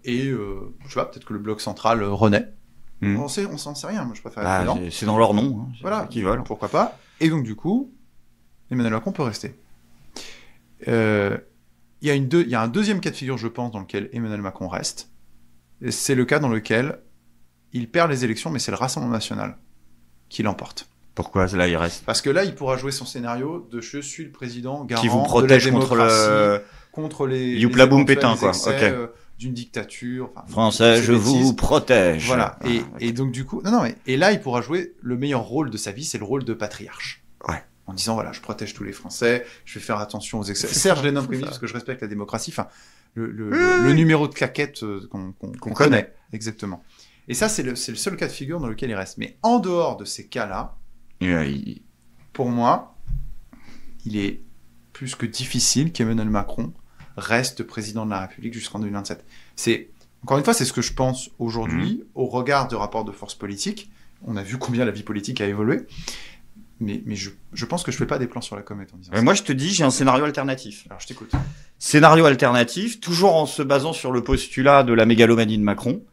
sais pas, peut-être que le bloc central renaît. On s'en sait rien, moi je préfère être prudent. C'est dans leur nom. Hein, voilà, qui veulent. Pourquoi pas. Et donc du coup, Emmanuel Macron peut rester. Il y a un deuxième cas de figure, je pense, dans lequel Emmanuel Macron reste. C'est le cas dans lequel il perd les élections, mais c'est le Rassemblement national qui l'emporte. Pourquoi là il reste? Parce que là, il pourra jouer son scénario de je suis le président garant qui vous protège de la démocratie, contre les Youplaboum Pétain, quoi. Excès, d'une dictature. Français, je vous protège. Voilà. Et donc du coup, et là, il pourra jouer le meilleur rôle de sa vie, c'est le rôle de patriarche. Ouais. En disant voilà, je protège tous les Français, je vais faire attention aux excès. Serge les nomme parce que je respecte la démocratie. Enfin, le numéro de claquette qu'on connaît. Exactement. Et ça, c'est le seul cas de figure dans lequel il reste. Mais en dehors de ces cas-là, pour moi, il est plus que difficile qu'Emmanuel Macron reste président de la République jusqu'en 2027. Encore une fois, c'est ce que je pense aujourd'hui, au regard de rapports de force politique. On a vu combien la vie politique a évolué. Mais je pense que je fais pas des plans sur la comète en disant ça. Moi, je te dis, j'ai un scénario alternatif. Alors, je t'écoute. Scénario alternatif, toujours en se basant sur le postulat de la mégalomanie de Macron.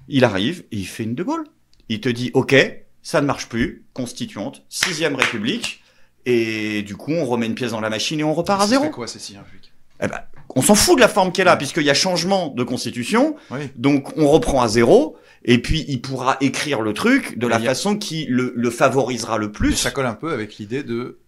Il arrive et il fait une De Gaulle. Il te dit, OK, ça ne marche plus, constituante, 6ème République, et du coup, on remet une pièce dans la machine et on repart à zéro. C'est quoi, cette 6ème République? On s'en fout de la forme qu'elle a, puisqu'il y a changement de constitution, donc on reprend à zéro, et puis il pourra écrire le truc de la façon qui le favorisera le plus. Et ça colle un peu avec l'idée de...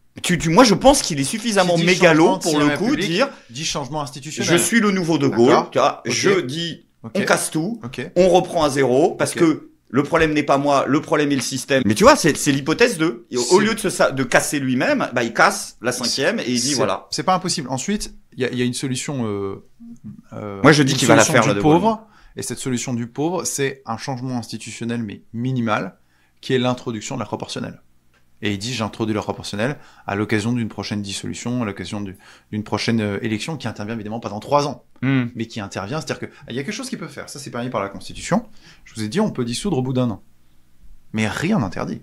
Moi, je pense qu'il est suffisamment mégalo pour le coup dire... Dit changement institutionnel. Je suis le nouveau De Gaulle, je dis, on casse tout, on reprend à zéro, parce que le problème n'est pas moi, le problème est le système. Mais tu vois, c'est l'hypothèse de... Au lieu de casser lui-même, il casse la 5ème et il dit voilà. C'est pas impossible. Ensuite, il y a une solution... moi, je dis qu'il va la faire, du pauvre. Et cette solution du pauvre, c'est un changement institutionnel, mais minimal, qui est l'introduction de la proportionnelle. Et il dit, j'introduis la proportionnelle à l'occasion d'une prochaine dissolution, à l'occasion d'une prochaine élection, qui intervient évidemment pas dans 3 ans, mais qui intervient, c'est-à-dire qu'il y a quelque chose qu'il peut faire. Ça, c'est permis par la Constitution. Je vous ai dit, on peut dissoudre au bout d'1 an. Mais rien n'interdit.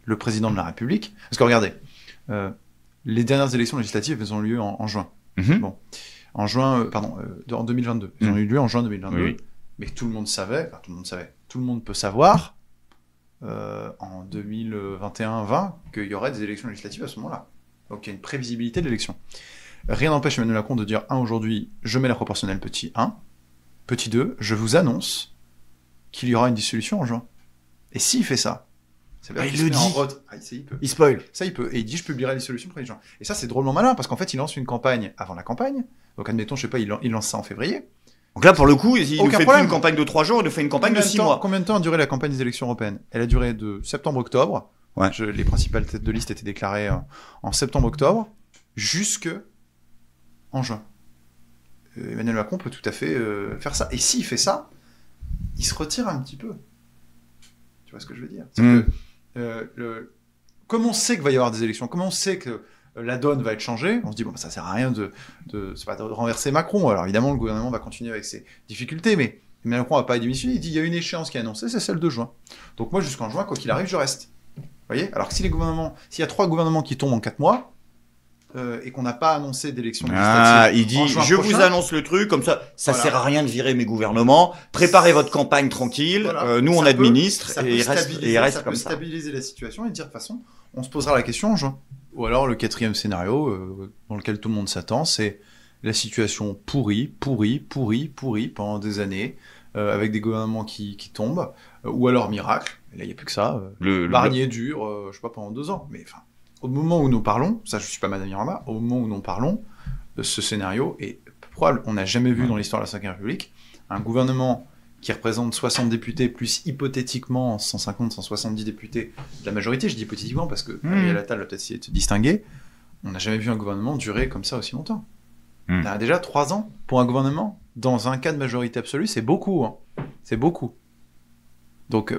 Le président de la République... Parce que regardez, les dernières élections législatives, elles ont lieu en juin. Bon. En juin, en 2022. Elles ont eu lieu en juin 2022. Oui. Mais tout le monde savait, tout le monde peut savoir, en 2021-20, qu'il y aurait des élections législatives à ce moment-là. Donc il y a une prévisibilité de l'élection. Rien n'empêche Emmanuel Macron de dire, aujourd'hui, je mets la proportionnelle petit 1, petit 2, je vous annonce qu'il y aura une dissolution en juin. Et s'il fait ça, il le dit. Il peut. Il spoil. Ça, il peut. Et il dit, je publierai la dissolution le 1er juin. Et ça, c'est drôlement malin, parce qu'en fait, il lance une campagne avant la campagne. Donc, admettons, je sais pas, il lance ça en février. Donc là, pour le coup, il ne fait plus une campagne de 3 jours, il nous fait une campagne de 6 mois. Combien de temps a duré la campagne des élections européennes? Elle a duré de septembre-octobre. Les principales têtes de liste étaient déclarées en septembre-octobre, jusque en juin. Emmanuel Macron peut tout à fait faire ça. Et s'il fait ça, il se retire un petit peu. Tu vois ce que je veux dire? Comme on sait qu'il va y avoir des élections, comme on sait que la donne va être changée, on se dit, bon, ça sert à rien c'est pas de renverser Macron. Alors évidemment, le gouvernement va continuer avec ses difficultés, mais Emmanuel Macron va pas démissionner. Il dit, il y a une échéance qui est annoncée, c'est celle de juin. Donc moi, jusqu'en juin, quoi qu'il arrive, je reste. Vous voyez? Alors que s'il y a 3 gouvernements qui tombent en 4 mois, et qu'on n'a pas annoncé d'élection Ah, législative il dit, en juin je prochain, vous annonce le truc, comme ça Voilà. sert à rien de virer mes gouvernements, préparez votre campagne tranquille, Voilà. nous on Ça administre, ça et peut il reste stabiliser- ça comme peut ça. stabiliser la situation et dire de toute façon, on se posera la question en juin. Ou alors le quatrième scénario dans lequel tout le monde s'attend, c'est la situation pourrie pendant des années, avec des gouvernements qui tombent, ou alors miracle. Et là, il n'y a plus que ça. Barnier dure, je sais pas, pendant 2 ans. Mais enfin, au moment où nous parlons, ça je suis pas Madame Irama, au moment où nous parlons, ce scénario est probable. On n'a jamais vu dans l'histoire de la Ve République un gouvernement qui représente 60 députés, plus hypothétiquement 150, 170 députés de la majorité. Je dis hypothétiquement parce que Gabriel Attal va peut-être essayer de se distinguer. On n'a jamais vu un gouvernement durer comme ça aussi longtemps. On a déjà 3 ans pour un gouvernement. Dans un cas de majorité absolue, c'est beaucoup. Hein. C'est beaucoup. Donc,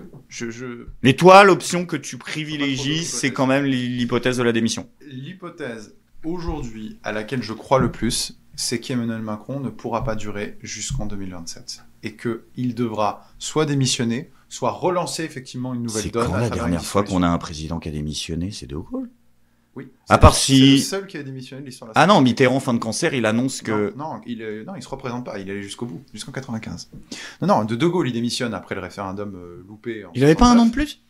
Mais toi, l'option que tu privilégies, c'est quand même l'hypothèse de la démission. L'hypothèse, aujourd'hui, à laquelle je crois le plus, c'est qu'Emmanuel Macron ne pourra pas durer jusqu'en 2027. Et qu'il devra soit démissionner, soit relancer effectivement une nouvelle donne. C'est quand la dernière fois qu'on a un président qui a démissionné, c'est De Gaulle. Oui. À part C'est le si... seul qui a démissionné de l'histoire de la Ah non, Mitterrand, fin de cancer, il annonce que... Non, il se représente pas, il est allé jusqu'au bout, jusqu'en 95. Non, De Gaulle, il démissionne après le référendum loupé. Il avait pas un an de plus,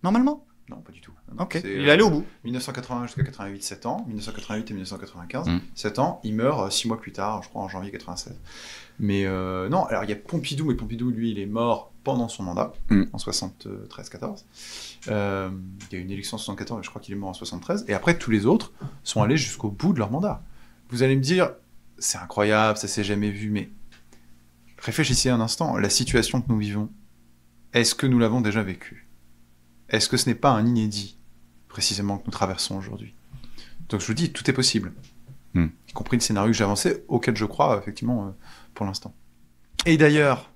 normalement? Non, pas du tout. Non, ok, il est allé au bout. 1980 jusqu'à 88, 7 ans. 1988 et 1995, 7 ans. Il meurt 6 mois plus tard, je crois en janvier 96. Mais non, alors il y a Pompidou, mais Pompidou, lui, il est mort pendant son mandat, en 73-14. Il y a eu une élection en 74, mais je crois qu'il est mort en 73. Et après, tous les autres sont allés jusqu'au bout de leur mandat. Vous allez me dire, c'est incroyable, ça s'est jamais vu, mais réfléchissez un instant, la situation que nous vivons, est-ce que nous l'avons déjà vécue? Est-ce que ce n'est pas un inédit, précisément, que nous traversons aujourd'hui? Donc je vous dis, tout est possible. Y compris le scénario que j'ai avancé, auquel je crois, effectivement, pour l'instant. Et d'ailleurs,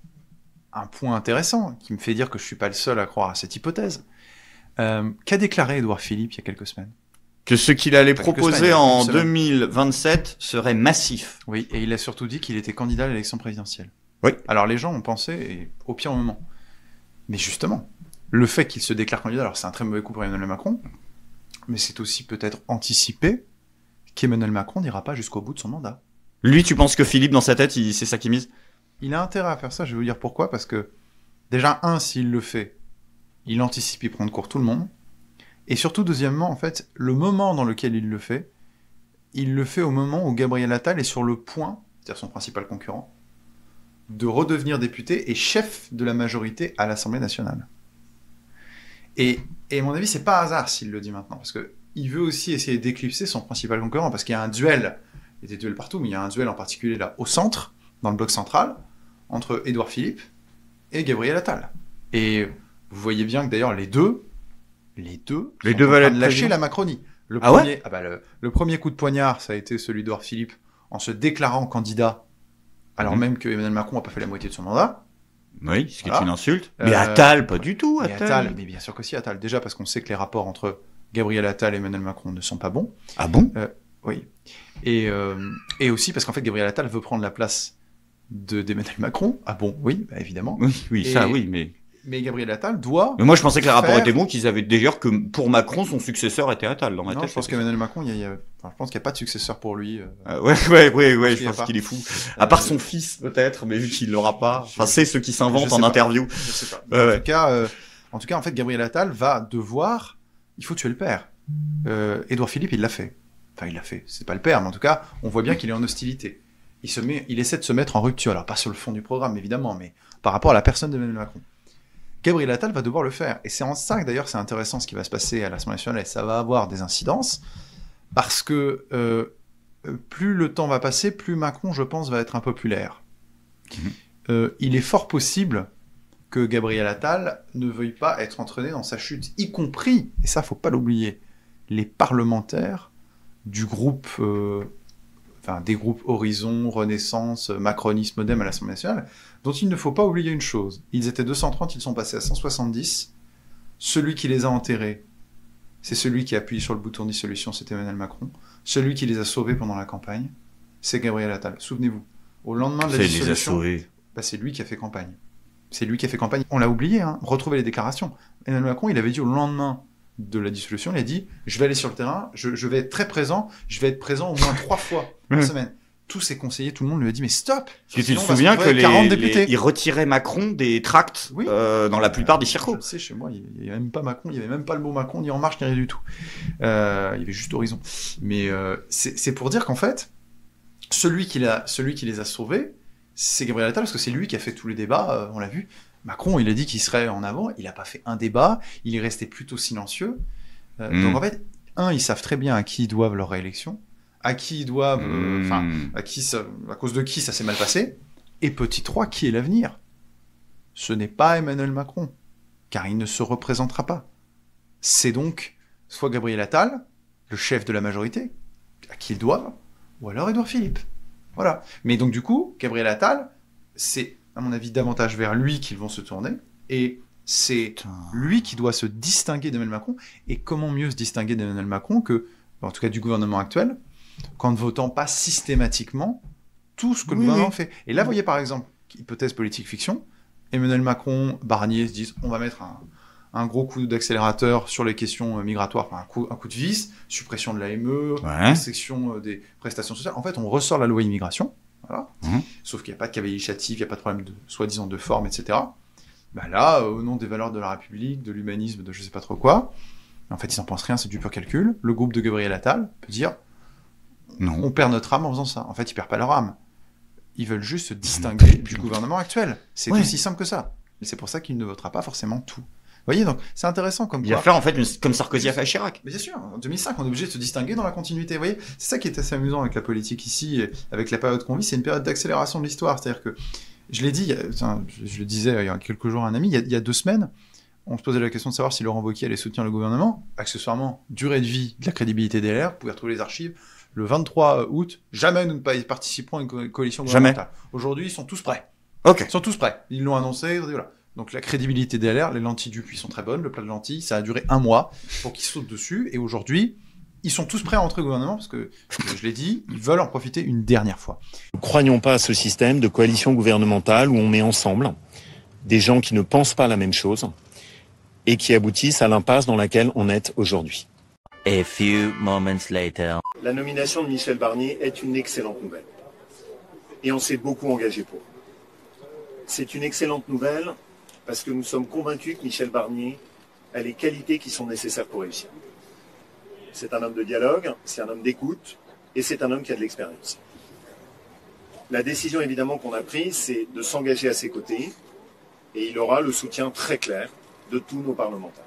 un point intéressant, qui me fait dire que je ne suis pas le seul à croire à cette hypothèse, qu'a déclaré Édouard Philippe il y a quelques semaines? Que ce qu'il allait proposer en 2027 serait massif. Oui, et il a surtout dit qu'il était candidat à l'élection présidentielle. Oui. Alors les gens ont pensé, et au pire moment. Mais justement, le fait qu'il se déclare candidat, alors c'est un très mauvais coup pour Emmanuel Macron, mais c'est aussi peut-être anticiper qu'Emmanuel Macron n'ira pas jusqu'au bout de son mandat. Lui, tu penses que Philippe, dans sa tête, c'est ça qu'il mise? Il a intérêt à faire ça, je vais vous dire pourquoi, parce que, déjà, s'il le fait, il anticipe y prendre court tout le monde, et surtout, deuxièmement, en fait, le moment dans lequel il le fait au moment où Gabriel Attal est sur le point, c'est-à-dire son principal concurrent, de redevenir député et chef de la majorité à l'Assemblée nationale. Et à mon avis, c'est pas hasard s'il le dit maintenant, parce que il veut aussi essayer d'éclipser son principal concurrent, parce qu'il y a un duel, il y a des duels partout, mais il y a un duel en particulier là, au centre, dans le bloc central, entre Édouard Philippe et Gabriel Attal. Et vous voyez bien que d'ailleurs les deux sont en train de lâcher la Macronie. Le premier coup de poignard, ça a été celui d'Édouard Philippe en se déclarant candidat, alors même que Emmanuel Macron n'a pas fait la moitié de son mandat. Oui, ce qui est une insulte. Mais Attal, pas du tout. Mais bien sûr que si, Attal. Déjà parce qu'on sait que les rapports entre Gabriel Attal et Emmanuel Macron ne sont pas bons. Ah bon? Oui. Et aussi parce qu'en fait, Gabriel Attal veut prendre la place d'Emmanuel Macron. Ah bon? Oui, bah évidemment. Oui, Mais Gabriel Attal doit... Mais moi, je pensais que les rapports étaient bons, qu'ils avaient d'ailleurs que pour Macron, son successeur était Attal dans ma tête. Je pense qu'Emmanuel Macron, je pense qu'il n'y a pas de successeur pour lui. Ouais, je pense qu'il est fou. À part son fils, peut-être, mais vu qu'il l'aura pas. Enfin, c'est ceux qui s'inventent en interview. Je sais pas. En tout cas, en fait, Gabriel Attal va devoir... Il faut tuer le père. Édouard Philippe, il l'a fait. Enfin, il l'a fait. C'est pas le père, mais en tout cas, on voit bien qu'il est en hostilité. Il essaie de se mettre en rupture. Alors, pas sur le fond du programme, évidemment, mais par rapport à la personne d'Emmanuel Macron. Gabriel Attal va devoir le faire. Et c'est en ça que, d'ailleurs, c'est intéressant ce qui va se passer à l'Assemblée nationale, et ça va avoir des incidences, parce que plus le temps va passer, plus Macron, je pense, va être impopulaire. Il est fort possible que Gabriel Attal ne veuille pas être entraîné dans sa chute, y compris, et ça, faut pas l'oublier, les parlementaires du groupe... des groupes Horizon, Renaissance, Macronisme, Modem à l'Assemblée nationale, dont il ne faut pas oublier une chose. Ils étaient 230, ils sont passés à 170. Celui qui les a enterrés, c'est celui qui a appuyé sur le bouton dissolution, c'était Emmanuel Macron. Celui qui les a sauvés pendant la campagne, c'est Gabriel Attal. Souvenez-vous, au lendemain de la dissolution, c'est lui qui a fait campagne. C'est lui qui a fait campagne. On l'a oublié, retrouvez les déclarations. Emmanuel Macron, il avait dit au lendemain de la dissolution, il a dit « Je vais aller sur le terrain, je vais être très présent, je vais être présent au moins 3 fois par semaine. » Tous ses conseillers, tout le monde lui a dit « Mais stop !» Parce que tu te souviens que ils retiraient Macron des tracts dans la plupart des circos. Je sais, chez moi, il n'y avait même pas Macron, il n'y avait même pas le mot Macron, ni En Marche, ni rien du tout. Il y avait juste Horizon. Mais c'est pour dire qu'en fait, celui qui les a sauvés, c'est Gabriel Attal, parce que c'est lui qui a fait tous les débats, on l'a vu. Macron, il a dit qu'il serait en avant, il n'a pas fait un débat, il est resté plutôt silencieux. Donc en fait, ils savent très bien à qui ils doivent leur réélection, à qui ils doivent, à cause de qui ça s'est mal passé, et petit 3, qui est l'avenir. Ce n'est pas Emmanuel Macron, car il ne se représentera pas. C'est donc soit Gabriel Attal, le chef de la majorité, à qui ils doivent, ou alors Édouard Philippe. Voilà. Mais donc du coup, Gabriel Attal, c'est à mon avis davantage vers lui qu'ils vont se tourner, et c'est lui qui doit se distinguer d'Emmanuel Macron. Et comment mieux se distinguer d'Emmanuel Macron que, en tout cas du gouvernement actuel, qu'en ne votant pas systématiquement tout ce que le gouvernement fait. Et là, vous voyez par exemple, hypothèse politique fiction, Emmanuel Macron, Barnier se disent on va mettre un gros coup d'accélérateur sur les questions migratoires, enfin un coup de vis, suppression de l'AME, restriction des prestations sociales. En fait, on ressort la loi immigration, voilà. Sauf qu'il n'y a pas de cavalier initiative, il n'y a pas de problème de soi-disant de forme, etc. Bah là, au nom des valeurs de la République, de l'humanisme, de je sais pas trop quoi, en fait, ils n'en pensent rien, c'est du pur calcul. Le groupe de Gabriel Attal peut dire non, on perd notre âme en faisant ça. En fait, ils perdent pas leur âme. Ils veulent juste se distinguer du gouvernement actuel. C'est aussi simple que ça. Et c'est pour ça qu'il ne votera pas forcément tout. Vous voyez, donc c'est intéressant comme quoi. Il va faire en fait comme Sarkozy a fait à Chirac. Mais c'est sûr, en 2005, on est obligé de se distinguer dans la continuité. Vous voyez, c'est ça qui est assez amusant avec la politique ici, et avec la période qu'on vit, c'est une période d'accélération de l'histoire. C'est-à-dire que, je l'ai dit, je le disais il y a quelques jours à un ami, il y a 2 semaines, on se posait la question de savoir si Laurent Wauquiez allait soutenir le gouvernement. Accessoirement, durée de vie de la crédibilité des LR, vous pouvez retrouver les archives. Le 23 août, jamais nous ne participerons à une coalition gouvernementale. Aujourd'hui, ils sont tous prêts. Ils sont tous prêts. Ils l'ont annoncé, voilà. Donc la crédibilité des LR, les lentilles du puits sont très bonnes, le plat de lentilles, ça a duré 1 mois pour qu'ils sautent dessus, et aujourd'hui, ils sont tous prêts à entrer au gouvernement, parce que, je l'ai dit, ils veulent en profiter une dernière fois. Ne croyons pas à ce système de coalition gouvernementale où on met ensemble des gens qui ne pensent pas la même chose et qui aboutissent à l'impasse dans laquelle on est aujourd'hui. A few moments later. La nomination de Michel Barnier est une excellente nouvelle. Et on s'est beaucoup engagé pour. C'est une excellente nouvelle parce que nous sommes convaincus que Michel Barnier a les qualités qui sont nécessaires pour réussir. C'est un homme de dialogue, c'est un homme d'écoute, et c'est un homme qui a de l'expérience. La décision évidemment qu'on a prise, c'est de s'engager à ses côtés, et il aura le soutien très clair de tous nos parlementaires.